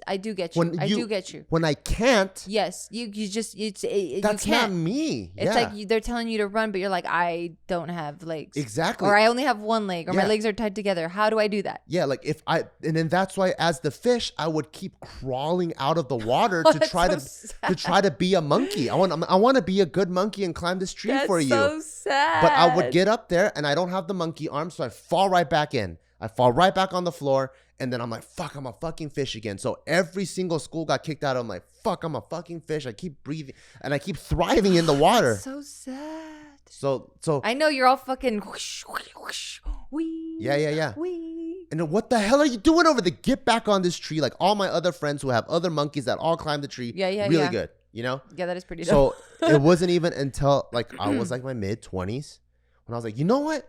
[SPEAKER 1] I do get you. I do get you.
[SPEAKER 2] When I can't.
[SPEAKER 1] Yes. You just,
[SPEAKER 2] that's
[SPEAKER 1] you can't.
[SPEAKER 2] not me.
[SPEAKER 1] It's like they're telling you to run, but you're like, I don't have legs.
[SPEAKER 2] Exactly.
[SPEAKER 1] Or I only have one leg, or my legs are tied together. How do I do that?
[SPEAKER 2] Yeah. Like and then that's why as the fish, I would keep crawling out of the water to try to be a monkey. I want to be a good monkey and climb this tree for you.
[SPEAKER 1] That's so sad.
[SPEAKER 2] But I would get up there and I don't have the monkey arms. So I fall right back in. I fall right back on the floor, and then I'm like, fuck, I'm a fucking fish again. So every single school got kicked out. I'm like, fuck, I'm a fucking fish. I keep breathing, and I keep thriving in the water.
[SPEAKER 1] That's so sad.
[SPEAKER 2] So
[SPEAKER 1] I know you're all fucking whoosh, whoosh, whoosh, wee.
[SPEAKER 2] Yeah.
[SPEAKER 1] Wee.
[SPEAKER 2] And then what the hell are you doing over there? Get back on this tree. Like all my other friends who have other monkeys that all climb the tree.
[SPEAKER 1] Yeah.
[SPEAKER 2] Really good, you know?
[SPEAKER 1] Yeah, that is pretty dope.
[SPEAKER 2] So it wasn't even until like I was like my mid-20s when I was like, you know what?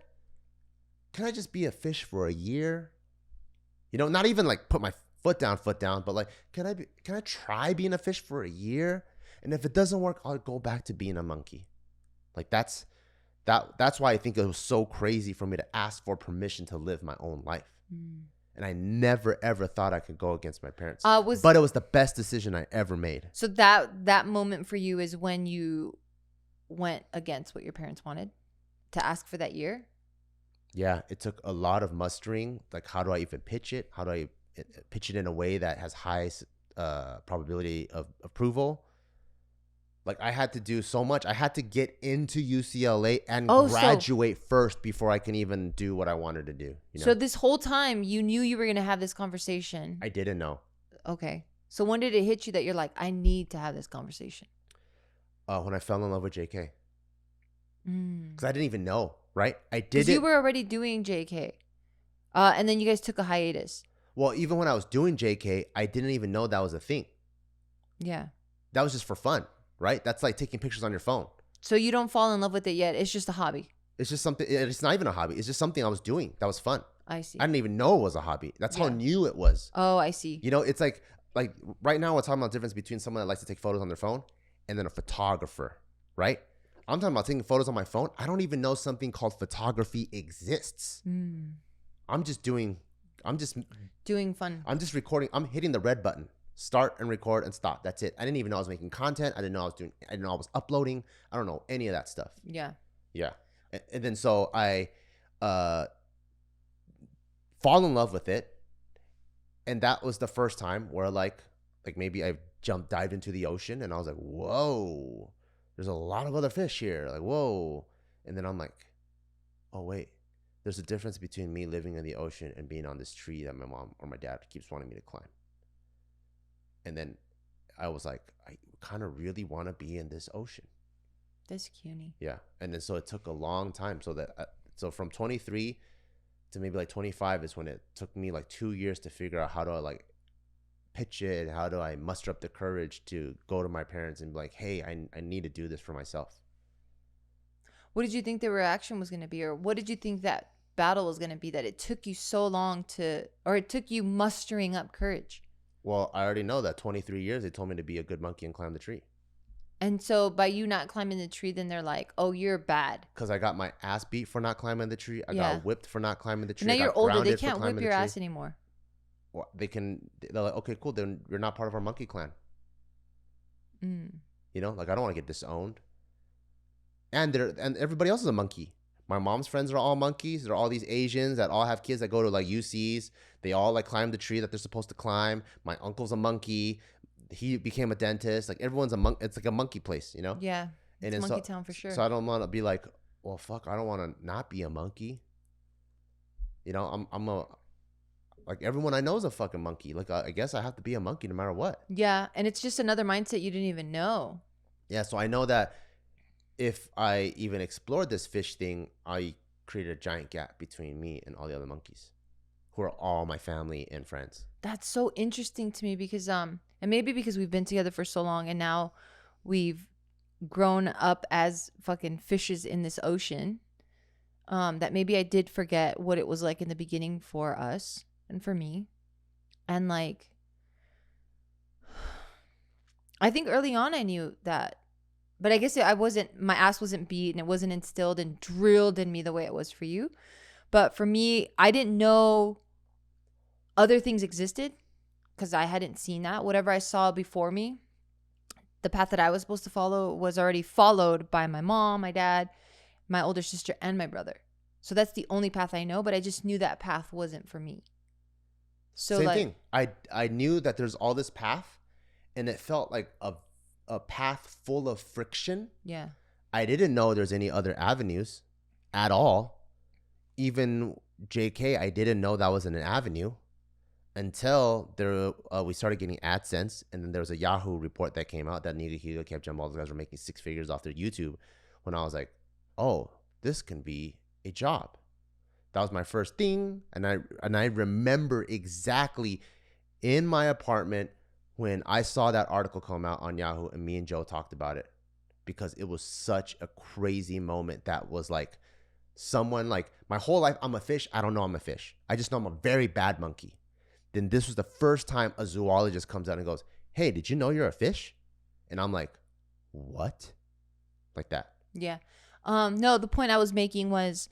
[SPEAKER 2] Can I just be a fish for a year? You know, not even like put my foot down, but like, can I try being a fish for a year? And if it doesn't work, I'll go back to being a monkey. Like that's why I think it was so crazy for me to ask for permission to live my own life. And I never ever thought I could go against my parents. But it was the best decision I ever made.
[SPEAKER 1] So that moment for you is when you went against what your parents wanted to ask for that year?
[SPEAKER 2] Yeah, it took a lot of mustering. Like, how do I even pitch it? How do I pitch it in a way that has high probability of approval? Like, I had to do so much. I had to get into UCLA and graduate first before I can even do what I wanted to do. You know?
[SPEAKER 1] So this whole time, you knew you were going to have this conversation.
[SPEAKER 2] I didn't know.
[SPEAKER 1] Okay. So when did it hit you that you're like, I need to have this conversation?
[SPEAKER 2] When I fell in love with JK. Because I didn't even know. Right? I did it.
[SPEAKER 1] Because you were already doing JK. And then you guys took a hiatus.
[SPEAKER 2] Well, even when I was doing JK, I didn't even know that was a thing.
[SPEAKER 1] Yeah.
[SPEAKER 2] That was just for fun, right? That's like taking pictures on your phone.
[SPEAKER 1] So you don't fall in love with it yet. It's just a hobby.
[SPEAKER 2] It's just something. It's not even a hobby. It's just something I was doing. That was fun.
[SPEAKER 1] I see.
[SPEAKER 2] I didn't even know it was a hobby. That's how new it was.
[SPEAKER 1] Oh, I see.
[SPEAKER 2] You know, it's like right now we're talking about the difference between someone that likes to take photos on their phone and then a photographer, right? I'm talking about taking photos on my phone. I don't even know something called photography exists. I'm just doing fun. I'm just recording. I'm hitting the red button, start and record and stop. That's it. I didn't even know I was making content. I didn't know I was uploading. I don't know any of that stuff.
[SPEAKER 1] Yeah.
[SPEAKER 2] And then so I fall in love with it. And that was the first time where like maybe I dived into the ocean and I was like, whoa. There's a lot of other fish here. Like, whoa. And then I'm like, oh, wait. There's a difference between me living in the ocean and being on this tree that my mom or my dad keeps wanting me to climb. And then I was like, I kind of really want to be in this ocean.
[SPEAKER 1] That's cutie.
[SPEAKER 2] Yeah. And then so it took a long time. So from 23 to maybe like 25 is when it took me like 2 years to figure out how to like pitch it. How do I muster up the courage to go to my parents and be like, hey, I need to do this for myself.
[SPEAKER 1] What did you think the reaction was going to be? Or what did you think that battle was going to be that it took you so long or it took you mustering up courage?
[SPEAKER 2] Well, I already know that 23 years they told me to be a good monkey and climb the tree.
[SPEAKER 1] And so by you not climbing the tree, then they're like, oh, you're bad.
[SPEAKER 2] Because I got my ass beat for not climbing the tree. I
[SPEAKER 1] Yeah.
[SPEAKER 2] got whipped for not climbing the
[SPEAKER 1] But
[SPEAKER 2] tree.
[SPEAKER 1] now
[SPEAKER 2] I
[SPEAKER 1] you're
[SPEAKER 2] got
[SPEAKER 1] older. They
[SPEAKER 2] grounded for
[SPEAKER 1] can't whip
[SPEAKER 2] climbing
[SPEAKER 1] your
[SPEAKER 2] the tree.
[SPEAKER 1] ass anymore.
[SPEAKER 2] Well, they're like, okay, cool. Then you're not part of our monkey clan.
[SPEAKER 1] Mm.
[SPEAKER 2] You know, like I don't want to get disowned. And everybody else is a monkey. My mom's friends are all monkeys. There are all these Asians that all have kids that go to like UCs. They all like climb the tree that they're supposed to climb. My uncle's a monkey. He became a dentist. Like everyone's a monk. It's like a monkey place, you know?
[SPEAKER 1] Yeah.
[SPEAKER 2] And
[SPEAKER 1] It's
[SPEAKER 2] then
[SPEAKER 1] monkey town for sure.
[SPEAKER 2] So I don't want to be like, well, fuck, I don't want to not be a monkey. You know, like everyone I know is a fucking monkey. Like I guess I have to be a monkey no matter what.
[SPEAKER 1] Yeah. And it's just another mindset you didn't even know.
[SPEAKER 2] Yeah. So I know that if I even explored this fish thing, I created a giant gap between me and all the other monkeys who are all my family and friends.
[SPEAKER 1] That's so interesting to me because, and maybe because we've been together for so long and now we've grown up as fucking fishes in this ocean, that maybe I did forget what it was like in the beginning for us and for me. And like, I think early on I knew that, but I guess my ass wasn't beat and it wasn't instilled and drilled in me the way it was for you. But for me, I didn't know other things existed because I hadn't seen that. Whatever I saw before me, the path that I was supposed to follow was already followed by my mom, my dad, my older sister, and my brother. So that's the only path I know, but I just knew that path wasn't for me. So
[SPEAKER 2] Same thing. I knew that there's all this path and it felt like a path full of friction.
[SPEAKER 1] Yeah.
[SPEAKER 2] I didn't know there's any other avenues at all. Even JK, I didn't know that was an avenue until we started getting AdSense. And then there was a Yahoo report that came out that Niga Hugo, Cap Jump, all those guys were making 6 figures off their YouTube. When I was like, oh, this can be a job. That was my first thing. And I remember exactly in my apartment when I saw that article come out on Yahoo and me and Joe talked about it, because it was such a crazy moment. That was like someone, like my whole life, I'm a fish. I don't know I'm a fish. I just know I'm a very bad monkey. Then this was the first time a zoologist comes out and goes, hey, did you know you're a fish? And I'm like, what? Like that.
[SPEAKER 1] Yeah. No, the point I was making was,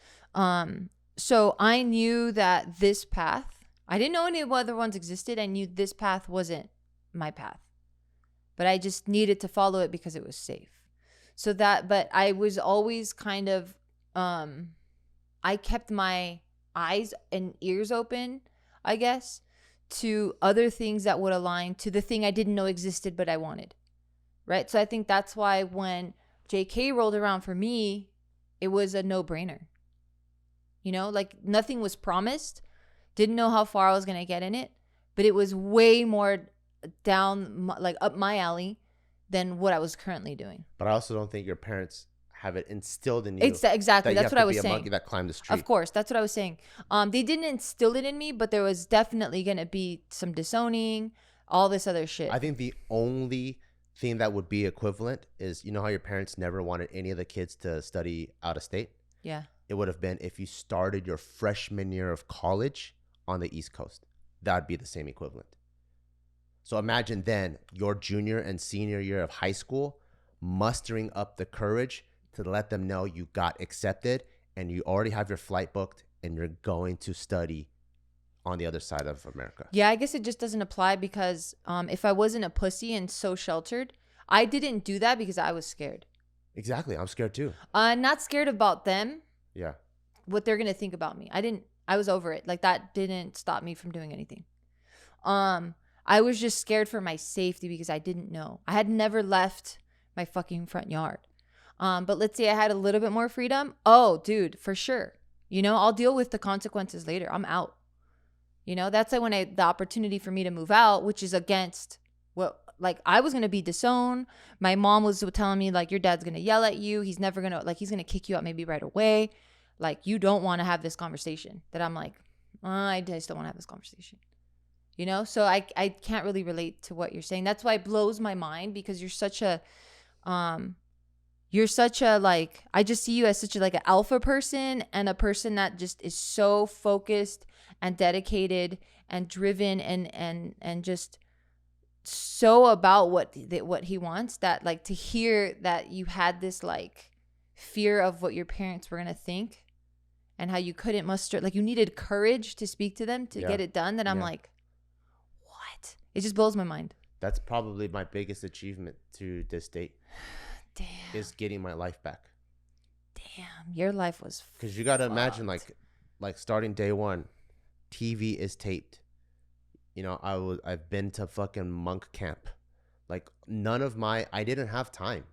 [SPEAKER 1] so I knew that this path, I didn't know any other ones existed. I knew this path wasn't my path, but I just needed to follow it because it was safe. So that, but I was always kind of, I kept my eyes and ears open, I guess, to other things that would align to the thing I didn't know existed, but I wanted. Right. So I think that's why when JK rolled around for me, it was a no-brainer. You know, like nothing was promised. Didn't know how far I was going to get in it, but it was way more down, like up my alley than what I was currently doing.
[SPEAKER 2] But I also don't think your parents have it instilled in you.
[SPEAKER 1] Exactly. That's what I was saying.
[SPEAKER 2] Monkey that climbed this tree.
[SPEAKER 1] Of course. That's what I was saying. They didn't instill it in me, but there was definitely going to be some disowning, all this other shit.
[SPEAKER 2] I think the only thing that would be equivalent is, you know how your parents never wanted any of the kids to study out of state?
[SPEAKER 1] Yeah.
[SPEAKER 2] It would have been if you started your freshman year of college on the East Coast. That would be the same equivalent. So imagine then your junior and senior year of high school mustering up the courage to let them know you got accepted and you already have your flight booked and you're going to study on the other side of America.
[SPEAKER 1] Yeah, I guess it just doesn't apply because if I wasn't a pussy and so sheltered, I didn't do that because I was scared.
[SPEAKER 2] Exactly. I'm scared too.
[SPEAKER 1] Not scared about them.
[SPEAKER 2] Yeah.
[SPEAKER 1] What they're going to think about me. I was over it. Like that didn't stop me from doing anything. I was just scared for my safety because I didn't know. I had never left my fucking front yard. But let's say I had a little bit more freedom. Oh, dude, for sure. You know, I'll deal with the consequences later. I'm out. You know, that's like when the opportunity for me to move out, which is against what, like I was going to be disowned. My mom was telling me like, your dad's going to yell at you. He's never going to, like, he's going to kick you out maybe right away. Like, you don't want to have this conversation. That I'm like, I just don't want to have this conversation. You know, so I can't really relate to what you're saying. That's why it blows my mind because you're such a like, I just see you as such a like an alpha person and a person that just is so focused and dedicated and driven and just so about what he wants that like to hear that you had this like fear of what your parents were gonna think and how you couldn't muster, like you needed courage to speak to them to get it done, that I'm like, what? It just blows my mind.
[SPEAKER 2] That's probably my biggest achievement to this date.
[SPEAKER 1] Damn.
[SPEAKER 2] Is getting my life back.
[SPEAKER 1] Damn, your life was
[SPEAKER 2] because you got to imagine like starting day one, TV is taped. You know, I've been to fucking monk camp. Like I didn't have time.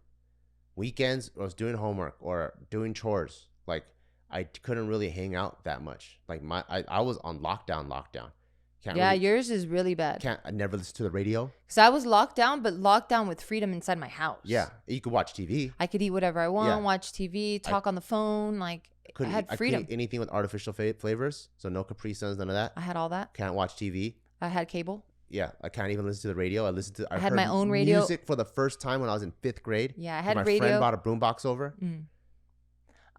[SPEAKER 2] Weekends I was doing homework or doing chores. Like I couldn't really hang out that much. Like I was on lockdown.
[SPEAKER 1] Yours is really bad.
[SPEAKER 2] I never listen to the radio.
[SPEAKER 1] Because I was locked down, but locked down with freedom inside my house.
[SPEAKER 2] Yeah, you could watch TV.
[SPEAKER 1] I could eat whatever I want, watch TV, talk on the phone. Like I had freedom.
[SPEAKER 2] I couldn't eat anything with artificial flavors, so no Capri Suns, none of that.
[SPEAKER 1] I had all that.
[SPEAKER 2] Can't watch TV.
[SPEAKER 1] I had cable.
[SPEAKER 2] Yeah, I can't even listen to the radio. I
[SPEAKER 1] had
[SPEAKER 2] heard
[SPEAKER 1] my own radio.
[SPEAKER 2] Music for the first time when I was in 5th grade.
[SPEAKER 1] Yeah, I had
[SPEAKER 2] my
[SPEAKER 1] radio.
[SPEAKER 2] My friend brought a boombox over.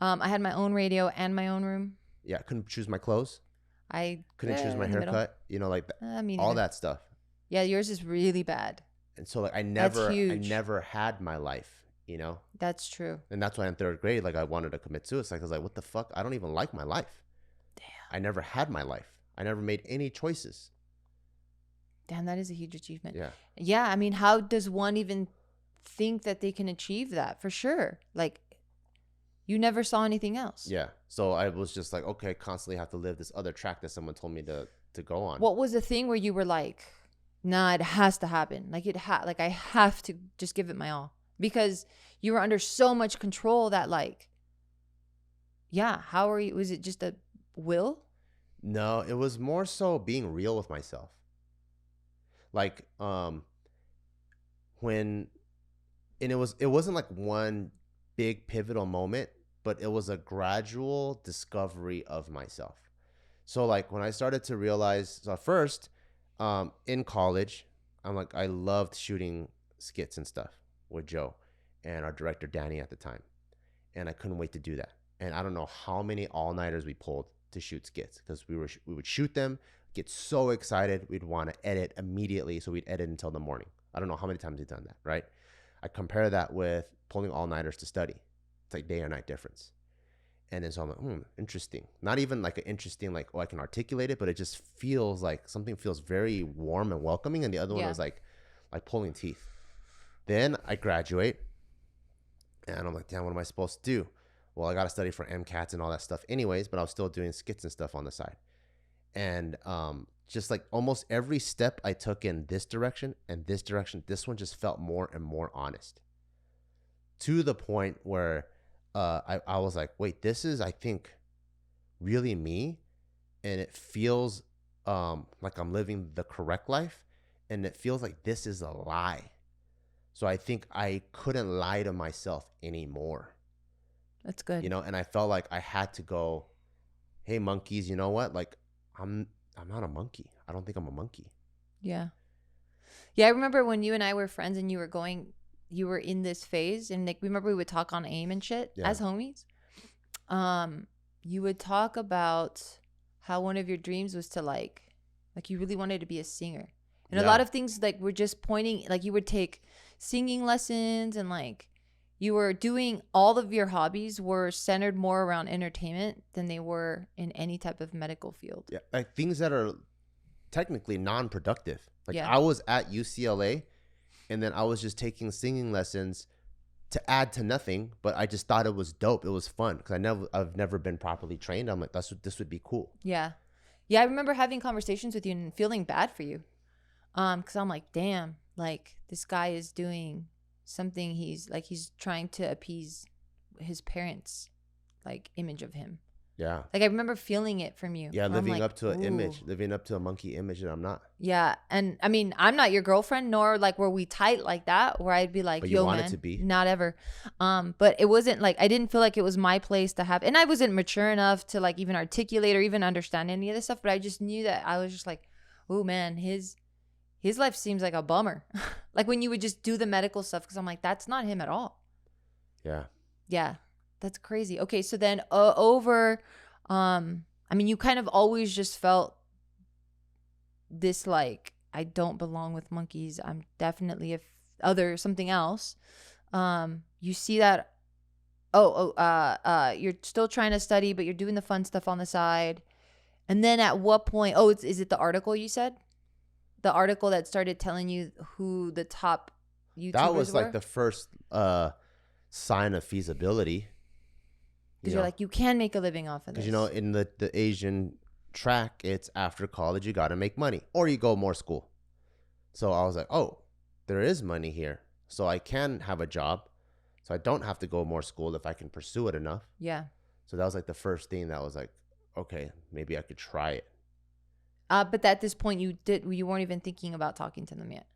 [SPEAKER 1] I had my own radio and my own room.
[SPEAKER 2] Yeah, I couldn't choose my clothes.
[SPEAKER 1] I
[SPEAKER 2] couldn't choose my haircut. You know, like all that stuff.
[SPEAKER 1] Yeah, yours is really bad.
[SPEAKER 2] And so like I never had my life, you know?
[SPEAKER 1] That's true.
[SPEAKER 2] And that's why in 3rd grade, like I wanted to commit suicide. I was like, what the fuck? I don't even like my life.
[SPEAKER 1] Damn.
[SPEAKER 2] I never had my life. I never made any choices.
[SPEAKER 1] Damn, that is a huge achievement.
[SPEAKER 2] Yeah.
[SPEAKER 1] Yeah, I mean, how does one even think that they can achieve that? For sure. Like, you never saw anything else.
[SPEAKER 2] Yeah. So I was just like, okay, constantly have to live this other track that someone told me to go on.
[SPEAKER 1] What was the thing where you were like, nah, it has to happen. Like I have to just give it my all, because you were under so much control that like, yeah. How are you? Was it just a will?
[SPEAKER 2] No, it was more so being real with myself. Like, it wasn't like one big pivotal moment, but it was a gradual discovery of myself. So like when I started to realize, so first, in college, I loved shooting skits and stuff with Joe and our director Danny at the time. And I couldn't wait to do that. And I don't know how many all-nighters we pulled to shoot skits, because we would shoot them, get so excited, we'd want to edit immediately, so we'd edit until the morning. I don't know how many times we've done that, right? I compare that with pulling all-nighters to study. It's like day or night difference. And then so I'm like, interesting. Not even like an interesting, like, oh, I can articulate it, but it just feels like something feels very warm and welcoming. And the other one was like pulling teeth. Then I graduate and I'm like, damn, what am I supposed to do? Well, I got to study for MCATs and all that stuff anyways, but I was still doing skits and stuff on the side. And just like almost every step I took in this direction and this direction, this one just felt more and more honest, to the point where I was like, wait, this is, I think, really me. And it feels like I'm living the correct life. And it feels like this is a lie. So I think I couldn't lie to myself anymore.
[SPEAKER 1] That's good.
[SPEAKER 2] You know, and I felt like I had to go, hey, monkeys, you know what? Like, I'm not a monkey. I don't think I'm a monkey.
[SPEAKER 1] Yeah. Yeah, I remember when you and I were friends and you were in this phase, and like, remember we would talk on AIM and shit as homies. You would talk about how one of your dreams was to like you really wanted to be a singer. And a lot of things like were just pointing, like you would take singing lessons, and like you were doing, all of your hobbies were centered more around entertainment than they were in any type of medical field.
[SPEAKER 2] Yeah, like things that are technically non-productive. Like I was at UCLA, and then I was just taking singing lessons to add to nothing, but I just thought it was dope. It was fun because I've never been properly trained. I'm like, this would be cool.
[SPEAKER 1] Yeah. Yeah, I remember having conversations with you and feeling bad for you. Because I'm like, damn, like this guy is doing something, he's trying to appease his parents' like image of him.
[SPEAKER 2] Yeah.
[SPEAKER 1] Like I remember feeling it from you.
[SPEAKER 2] Yeah, living up to an image, living up to a monkey image that I'm not.
[SPEAKER 1] Yeah, and I mean, I'm not your girlfriend, nor like were we tight like that, where I'd be like,
[SPEAKER 2] but
[SPEAKER 1] yo,
[SPEAKER 2] you wanted
[SPEAKER 1] man,
[SPEAKER 2] to be.
[SPEAKER 1] not ever. But it wasn't like, I didn't feel like it was my place to have, and I wasn't mature enough to like even articulate or even understand any of this stuff. But I just knew that I was just like, oh man, his life seems like a bummer. Like when you would just do the medical stuff, because I'm like, that's not him at all.
[SPEAKER 2] Yeah.
[SPEAKER 1] Yeah, that's crazy. Okay, so then I mean, you kind of always just felt this like I don't belong with monkeys. I'm definitely something else. You see that, you're still trying to study, but you're doing the fun stuff on the side. And then at what point, is it the article you said? The article that started telling you who the top YouTubers
[SPEAKER 2] That was
[SPEAKER 1] were?
[SPEAKER 2] like the first sign of feasibility.
[SPEAKER 1] Because you're like, you can make a living off of this.
[SPEAKER 2] Because, in the Asian track, it's after college, you got to make money or you go more school. So I was like, oh, there is money here. So I can have a job. So I don't have to go more school if I can pursue it enough.
[SPEAKER 1] Yeah.
[SPEAKER 2] So that was like the first thing that was like, okay, maybe I could try it.
[SPEAKER 1] But at this point, you weren't even thinking about talking to them yet.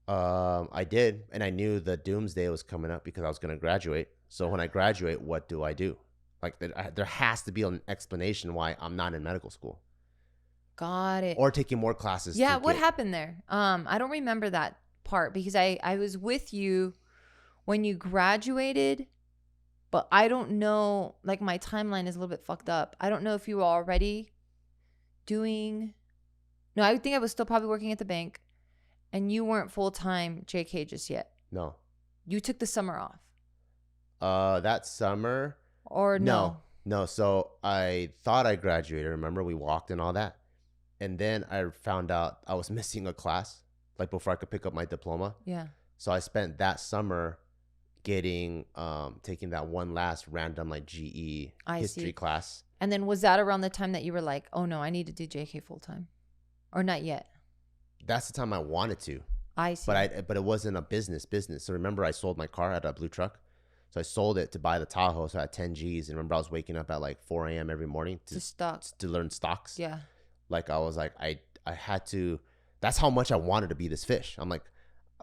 [SPEAKER 2] I did. And I knew the doomsday was coming up because I was going to graduate. So when I graduate, what do I do? Like there has to be an explanation why I'm not in medical school.
[SPEAKER 1] Got it.
[SPEAKER 2] Or taking more classes.
[SPEAKER 1] Yeah. What happened there? I don't remember that part because I was with you when you graduated, but I don't know, like my timeline is a little bit fucked up. I don't know if you were already no, I think I was still probably working at the bank and you weren't full-time JK just yet.
[SPEAKER 2] No.
[SPEAKER 1] You took the summer off.
[SPEAKER 2] That summer.
[SPEAKER 1] Or no?
[SPEAKER 2] No. So I thought I graduated. Remember, we walked and all that. And then I found out I was missing a class, like before I could pick up my diploma.
[SPEAKER 1] Yeah.
[SPEAKER 2] So I spent that summer taking that one last random like GE history class.
[SPEAKER 1] And then was that around the time that you were like, oh no, I need to do JK full-time? Or not yet?
[SPEAKER 2] That's the time I wanted to.
[SPEAKER 1] I see.
[SPEAKER 2] But it wasn't a business. So remember, I sold my car. I had a blue truck. So I sold it to buy the Tahoe. So I had 10 G's. And remember, I was waking up at like 4 a.m. every morning to learn stocks.
[SPEAKER 1] Yeah.
[SPEAKER 2] Like I was like, I had to, that's how much I wanted to be this fish. I'm like,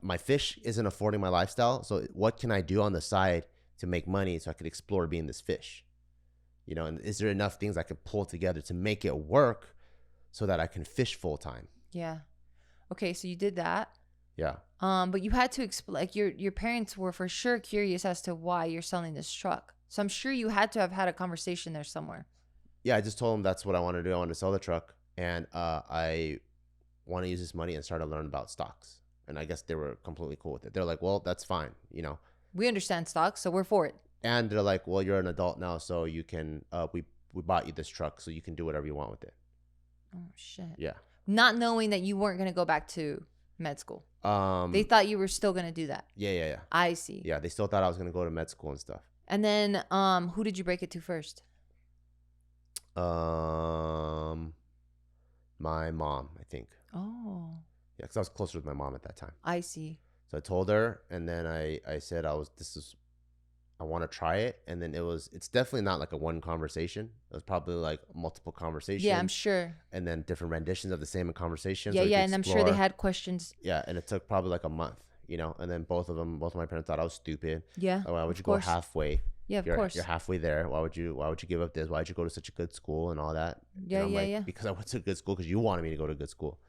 [SPEAKER 2] my fish isn't affording my lifestyle. So what can I do on the side to make money so I could explore being this fish? And is there enough things I could pull together to make it work so that I can fish full time?
[SPEAKER 1] Yeah. Okay. So you did that.
[SPEAKER 2] Yeah.
[SPEAKER 1] But you had to explain, like your parents were for sure curious as to why you're selling this truck. So I'm sure you had to have had a conversation there somewhere.
[SPEAKER 2] Yeah. I just told them that's what I want to do. I want to sell the truck and I want to use this money and start to learn about stocks. And I guess they were completely cool with it. They're like, well, that's fine.
[SPEAKER 1] We understand stocks, so we're for it.
[SPEAKER 2] And they're like, well, you're an adult now, so you can, we bought you this truck, so you can do whatever you want with it.
[SPEAKER 1] Oh, shit.
[SPEAKER 2] Yeah.
[SPEAKER 1] Not knowing that you weren't going to go back to med school. They thought you were still going to do that.
[SPEAKER 2] Yeah.
[SPEAKER 1] I see.
[SPEAKER 2] Yeah, they still thought I was going to go to med school and stuff.
[SPEAKER 1] And then who did you break it to first?
[SPEAKER 2] My mom, I think.
[SPEAKER 1] Oh.
[SPEAKER 2] Yeah, because I was closer with my mom at that time.
[SPEAKER 1] I see.
[SPEAKER 2] So I told her, and then I said I want to try it. And then it's definitely not like a one conversation. It was probably like multiple conversations.
[SPEAKER 1] Yeah, I'm sure.
[SPEAKER 2] And then different renditions of the same conversations.
[SPEAKER 1] Yeah, and I'm sure they had questions.
[SPEAKER 2] Yeah, and it took probably like a month, and then both of my parents thought I was stupid.
[SPEAKER 1] Yeah.
[SPEAKER 2] Why would you go halfway?
[SPEAKER 1] Yeah, of course.
[SPEAKER 2] You're halfway there. Why would you give up this? Why would you go to such a good school and all that?
[SPEAKER 1] Yeah.
[SPEAKER 2] Because I went to a good school because you wanted me to go to a good school,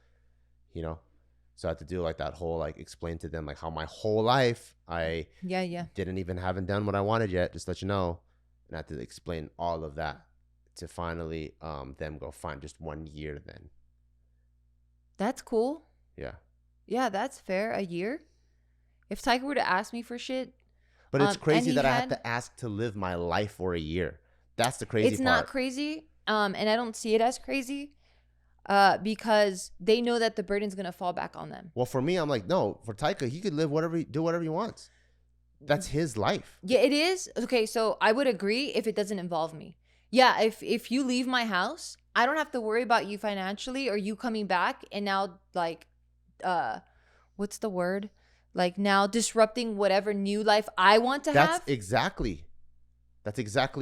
[SPEAKER 2] So I had to do like that whole explain to them like how my whole life I haven't done what I wanted yet, just to let you know. And I had to explain all of that to finally them go, fine, just 1 year then.
[SPEAKER 1] That's cool.
[SPEAKER 2] Yeah.
[SPEAKER 1] Yeah, that's fair. A year? If Tyker were to ask me for shit.
[SPEAKER 2] But it's crazy that I have to ask to live my life for a year. That's the crazy part.
[SPEAKER 1] It's not crazy. And I don't see it as crazy. Because they know that the burden's gonna fall back on them.
[SPEAKER 2] Well, for me, I'm like, no. For Taika, he could do whatever he wants. That's his life.
[SPEAKER 1] Yeah, it is. Okay, so I would agree if it doesn't involve me. Yeah, if you leave my house, I don't have to worry about you financially or you coming back and now what's the word? Like now disrupting whatever new life I want to have.
[SPEAKER 2] That's exactly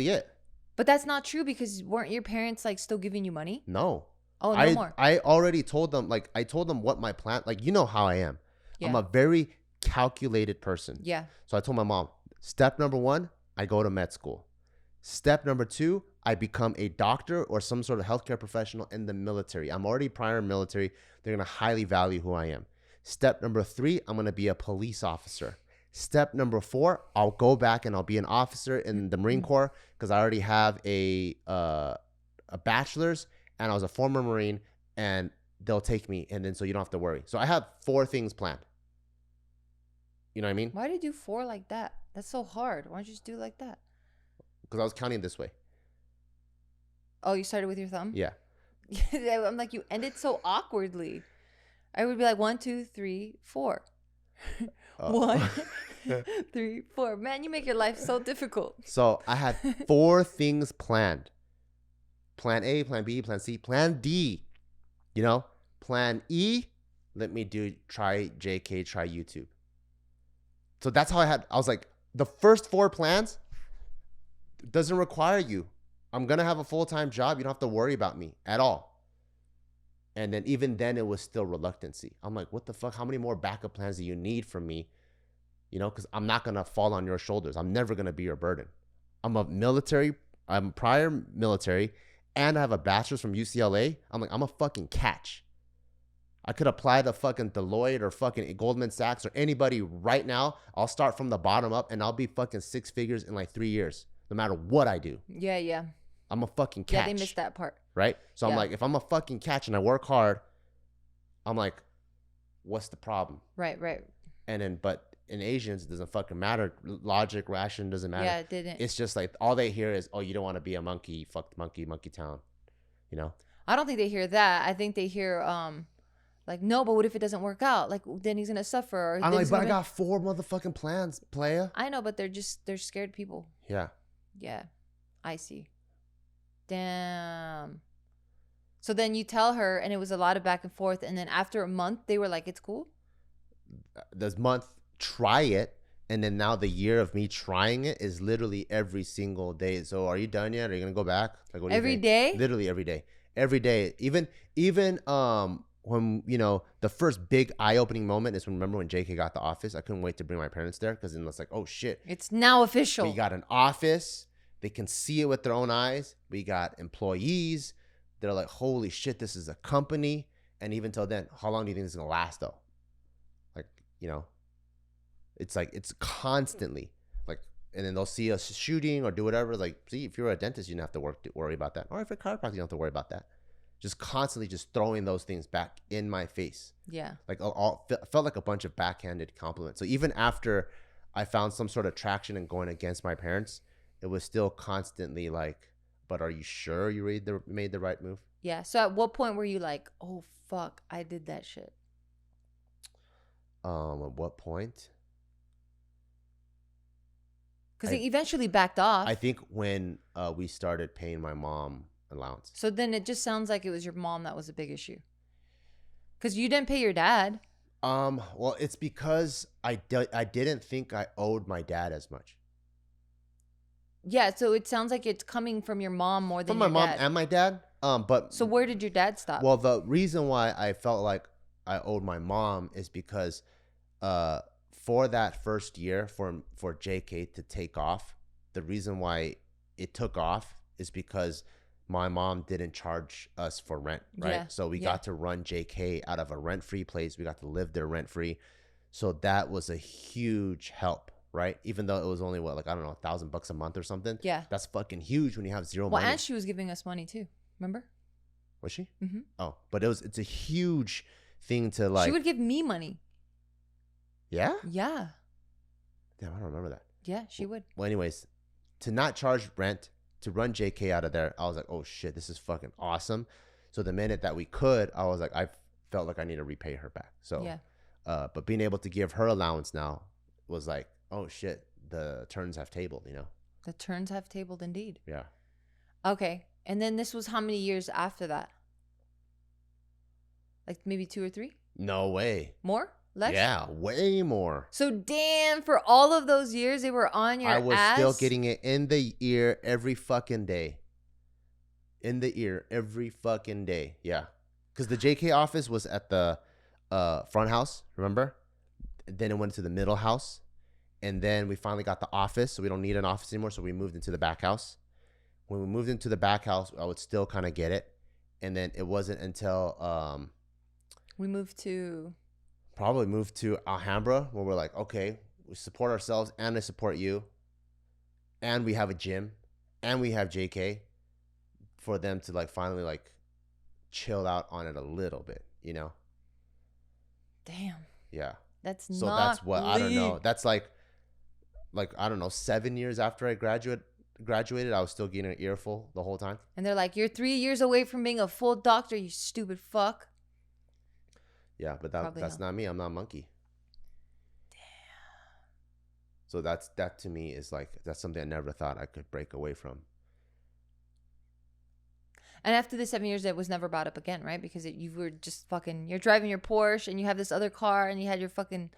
[SPEAKER 2] it.
[SPEAKER 1] But that's not true because weren't your parents still giving you money?
[SPEAKER 2] No.
[SPEAKER 1] Oh, no more.
[SPEAKER 2] I already told them, I told them what my plan, you know how I am. Yeah. I'm a very calculated person.
[SPEAKER 1] Yeah.
[SPEAKER 2] So I told my mom, step number 1, I go to med school. Step number 2, I become a doctor or some sort of healthcare professional in the military. I'm already prior military. They're going to highly value who I am. Step number 3, I'm going to be a police officer. Step number 4, I'll go back and I'll be an officer in the Marine Corps because I already have a bachelor's and I was a former Marine. And they'll take me, and then so you don't have to worry. So I have 4 things planned. You know what I mean?
[SPEAKER 1] Why do you do 4 like that? That's so hard. Why don't you just do it like that?
[SPEAKER 2] Because I was counting this way.
[SPEAKER 1] Oh, you started with your thumb?
[SPEAKER 2] Yeah.
[SPEAKER 1] I'm like, you ended so awkwardly. I would be like 1, 2, 3, 4. 1, 3, 4. Man, you make your life so difficult.
[SPEAKER 2] So I had 4 things planned. Plan A, plan B, plan C, plan D. You know, plan E, let me try JK, try YouTube. So that's how I was like, the first 4 plans doesn't require you. I'm going to have a full-time job. You don't have to worry about me at all. And then even then it was still reluctancy. I'm like, what the fuck? How many more backup plans do you need from me? You know, because I'm not going to fall on your shoulders. I'm never going to be your burden. I'm prior military, and I have a bachelor's from UCLA. I'm like, I'm a fucking catch. I could apply to fucking Deloitte or fucking Goldman Sachs or anybody right now. I'll start from the bottom up and I'll be fucking 6 figures in like 3 years, no matter what I do.
[SPEAKER 1] Yeah.
[SPEAKER 2] I'm a fucking catch.
[SPEAKER 1] Yeah, they missed that part.
[SPEAKER 2] Right? So
[SPEAKER 1] Yeah.
[SPEAKER 2] I'm like, if I'm a fucking catch and I work hard, I'm like, what's the problem?
[SPEAKER 1] Right.
[SPEAKER 2] And then, but in Asians, it doesn't fucking matter. Logic, ration doesn't matter.
[SPEAKER 1] Yeah, it didn't.
[SPEAKER 2] It's just like, all they hear is, oh, you don't want to be a monkey. Fuck the monkey town. You know?
[SPEAKER 1] I don't think they hear that. I think they hear, like, no, but what if it doesn't work out? Like, then he's going to suffer. Or
[SPEAKER 2] I'm
[SPEAKER 1] then
[SPEAKER 2] like, but I got 4 motherfucking plans, playa.
[SPEAKER 1] I know, but they're scared people.
[SPEAKER 2] Yeah.
[SPEAKER 1] Yeah, I see. Damn. So then you tell her, and it was a lot of back and forth. And then after a month, they were like, it's cool?
[SPEAKER 2] This month, try it. And then now the year of me trying it is literally every single day. So are you done yet? Are you going to go back? Like, what do you
[SPEAKER 1] Every
[SPEAKER 2] think?
[SPEAKER 1] day?
[SPEAKER 2] Literally every day. Every day. Even when, you know, the first big eye-opening moment is remember when JK got the office? I couldn't wait to bring my parents there because then it's like, oh, shit.
[SPEAKER 1] It's now official.
[SPEAKER 2] We got an office. They can see it with their own eyes. We got employees. They're like, holy shit, this is a company. And even till then, how long do you think this is going to last, though? Like, you know, it's like, it's constantly like, and then they'll see us shooting or do whatever. Like, see, if you're a dentist, you don't have to worry about that. Or if you're a chiropractor, you don't have to worry about that. Just constantly just throwing those things back in my face.
[SPEAKER 1] Yeah.
[SPEAKER 2] Like, felt like a bunch of backhanded compliments. So even after I found some sort of traction in going against my parents, it was still constantly like, but are you sure you made the right move?
[SPEAKER 1] Yeah. So at what point were you like, oh, fuck, I did that shit?
[SPEAKER 2] At what point?
[SPEAKER 1] Because he eventually backed off.
[SPEAKER 2] I think when we started paying my mom allowance.
[SPEAKER 1] So then it just sounds like it was your mom that was a big issue. Because you didn't pay your dad.
[SPEAKER 2] Well, it's because I didn't think I owed my dad as much.
[SPEAKER 1] Yeah, so it sounds like it's coming from your mom more than your dad.
[SPEAKER 2] From my mom and my dad. But
[SPEAKER 1] so where did your dad stop?
[SPEAKER 2] Well, the reason why I felt like I owed my mom is because for that first year for JK to take off, the reason why it took off is because my mom didn't charge us for rent, right?
[SPEAKER 1] Yeah,
[SPEAKER 2] so we got to run JK out of a rent-free place. We got to live there rent-free. So that was a huge help, right? Even though it was only what, like, I don't know, $1,000 a month or something.
[SPEAKER 1] Yeah.
[SPEAKER 2] That's fucking huge when you have zero money.
[SPEAKER 1] Well, and she was giving us money too. Remember?
[SPEAKER 2] Was she?
[SPEAKER 1] Mm-hmm.
[SPEAKER 2] Oh, but it's a huge thing to like.
[SPEAKER 1] She would give me money.
[SPEAKER 2] Yeah?
[SPEAKER 1] Yeah.
[SPEAKER 2] Damn, I don't remember that.
[SPEAKER 1] Yeah, she would.
[SPEAKER 2] Well, anyways, to not charge rent, to run JK out of there, I was like, oh shit, this is fucking awesome. So the minute that we could, I was like, I felt like I need to repay her back. So,
[SPEAKER 1] yeah.
[SPEAKER 2] But being able to give her allowance now was like, oh shit, the turns have tabled, you know?
[SPEAKER 1] The turns have tabled indeed.
[SPEAKER 2] Yeah.
[SPEAKER 1] Okay. And then this was how many years after that? Like maybe 2 or 3?
[SPEAKER 2] No way.
[SPEAKER 1] More? Less?
[SPEAKER 2] Yeah, way more.
[SPEAKER 1] So damn, for all of those years they were on your ass.
[SPEAKER 2] I was still getting it in the ear every fucking day. In the ear every fucking day. Yeah. Because the JK office was at the front house, remember? Then it went to the middle house. And then we finally got the office, so we don't need an office anymore. So we moved into the back house. When we moved into the back house, I would still kind of get it. And then it wasn't until
[SPEAKER 1] we moved to
[SPEAKER 2] Alhambra, where we're like, okay, we support ourselves and I support you. And we have a gym and we have JK for them to like finally like chill out on it a little bit, you know?
[SPEAKER 1] Damn.
[SPEAKER 2] Yeah.
[SPEAKER 1] That's
[SPEAKER 2] So
[SPEAKER 1] not
[SPEAKER 2] that's what, I don't know.
[SPEAKER 1] league.
[SPEAKER 2] That's like, I don't know, 7 years after I graduated, I was still getting an earful the whole time.
[SPEAKER 1] And they're like, you're 3 years away from being a full doctor, you stupid fuck.
[SPEAKER 2] Yeah, but
[SPEAKER 1] Probably
[SPEAKER 2] that's
[SPEAKER 1] no.
[SPEAKER 2] not me. I'm not a monkey. So that to me is like, that's something I never thought I could break away from.
[SPEAKER 1] And after the 7 years, it was never brought up again, right? Because you were just fucking, you're driving your Porsche and you have this other car and you had your fucking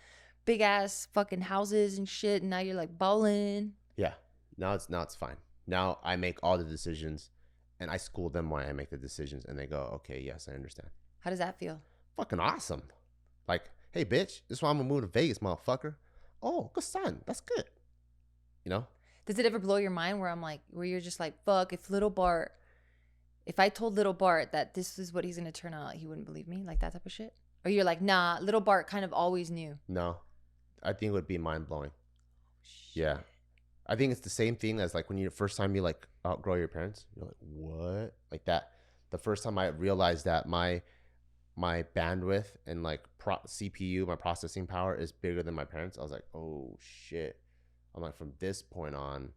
[SPEAKER 1] big ass fucking houses and shit. And now you're like bowling.
[SPEAKER 2] Yeah. Now it's fine. Now I make all the decisions and I school them why I make the decisions and they go, okay, yes, I understand.
[SPEAKER 1] How does that feel?
[SPEAKER 2] Fucking awesome. Like, hey, bitch, this is why I'm gonna move to Vegas, motherfucker. Oh, good son. That's good. You know?
[SPEAKER 1] Does it ever blow your mind where you're just like, fuck, if I told little Bart that this is what he's going to turn out, he wouldn't believe me? Like that type of shit? Or you're like, nah, little Bart kind of always knew.
[SPEAKER 2] No. I think it would be mind blowing. Yeah. I think it's the same thing as like when you first time you like outgrow your parents. You're like, what? Like that. The first time I realized that my bandwidth and like CPU, my processing power is bigger than my parents, I was like, oh shit. I'm like, from this point on,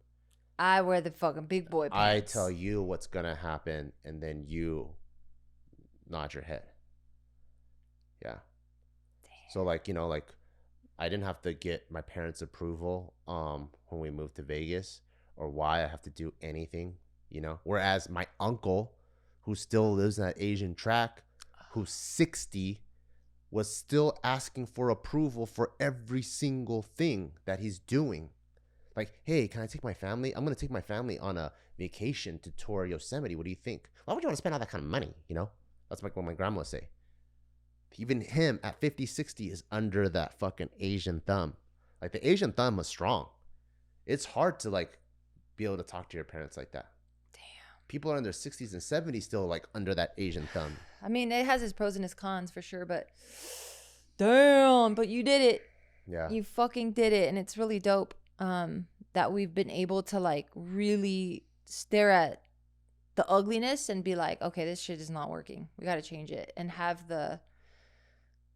[SPEAKER 1] I wear the fucking big boy pants.
[SPEAKER 2] I tell you what's gonna happen, and then you nod your head. Yeah. Damn. So like, you know, like I didn't have to get my parents' approval when we moved to Vegas or why I have to do anything, you know. Whereas my uncle, who still lives in that Asian tract, who's 60, was still asking for approval for every single thing that he's doing. Like, hey, can I take my family? I'm going to take my family on a vacation to tour Yosemite. What do you think? Why would you want to spend all that kind of money? You know, that's like what my grandma would say. Even him at 50, 60 is under that fucking Asian thumb. Like the Asian thumb was strong. It's hard to like be able to talk to your parents like that.
[SPEAKER 1] Damn.
[SPEAKER 2] People are in their 60s and 70s still like under that Asian thumb.
[SPEAKER 1] I mean, it has its pros and its cons for sure, but damn, but you did it.
[SPEAKER 2] Yeah.
[SPEAKER 1] You fucking did it. And it's really dope. That we've been able to like really stare at the ugliness and be like, okay, this shit is not working. We got to change it, and have the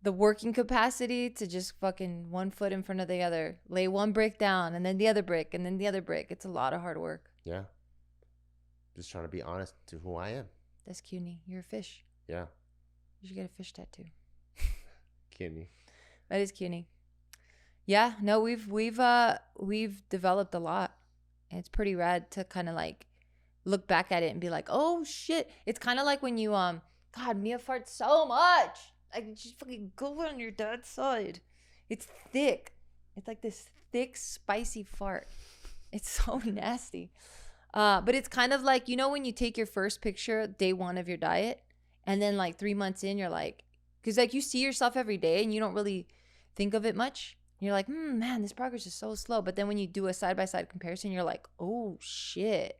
[SPEAKER 1] working capacity to just fucking one foot in front of the other, lay one brick down and then the other brick and then the other brick. It's a lot of hard work.
[SPEAKER 2] Yeah. Just trying to be honest to who I am.
[SPEAKER 1] That's cuny. You're a fish.
[SPEAKER 2] Yeah.
[SPEAKER 1] You should get a fish tattoo.
[SPEAKER 2] Cuny.
[SPEAKER 1] That is cuny. Yeah, no, we've developed a lot. And it's pretty rad to kind of like look back at it and be like, oh shit. It's kind of like when you God, Mia farts so much. I just fucking go on your dad's side. It's thick. It's like this thick, spicy fart. It's so nasty. But it's kind of like, you know, when you take your first picture day one of your diet, and then like 3 months in, you're like, because like you see yourself every day and you don't really think of it much. You're like, man, this progress is so slow. But then when you do a side-by-side comparison, you're like, oh, shit.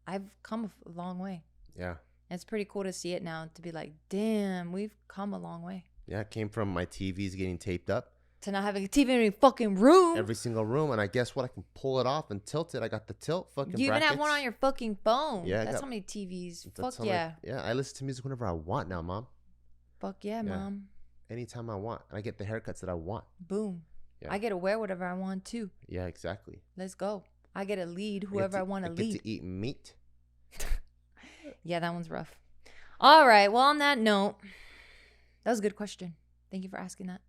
[SPEAKER 1] I've come a long way.
[SPEAKER 2] Yeah.
[SPEAKER 1] And it's pretty cool to see it now, to be like, damn, we've come a long way.
[SPEAKER 2] Yeah, it came from my TVs getting taped up.
[SPEAKER 1] To not having a TV in every fucking room.
[SPEAKER 2] Every single room. And I guess what? I can pull it off and tilt it. I got the tilt fucking
[SPEAKER 1] You even
[SPEAKER 2] brackets.
[SPEAKER 1] have one on your fucking phone.
[SPEAKER 2] Yeah.
[SPEAKER 1] That's how many TVs.
[SPEAKER 2] That's
[SPEAKER 1] Fuck yeah.
[SPEAKER 2] Yeah, I listen to music whenever I want now, Mom.
[SPEAKER 1] Fuck yeah, Mom.
[SPEAKER 2] Anytime I want. And I get the haircuts that I want.
[SPEAKER 1] Boom.
[SPEAKER 2] Yeah.
[SPEAKER 1] I get to wear whatever I want too.
[SPEAKER 2] Yeah, exactly.
[SPEAKER 1] Let's go. I get to lead whoever I want to lead.
[SPEAKER 2] I get to eat meat.
[SPEAKER 1] Yeah, that one's rough. All right. Well, on that note, that was a good question. Thank you for asking that.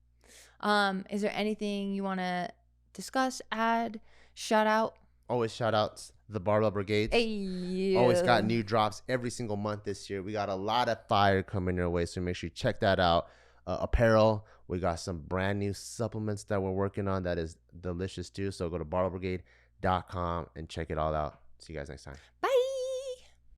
[SPEAKER 1] Is there anything you want to discuss, add, shout out?
[SPEAKER 2] Always shout outs the Barbell Brigade.
[SPEAKER 1] Hey,
[SPEAKER 2] always got new drops every single month this year. We got a lot of fire coming your way, so make sure you check that out. Apparel, we got some brand new supplements that we're working on that is delicious too. So go to barbellbrigade.com and check it all out. See you guys next time.
[SPEAKER 1] Bye.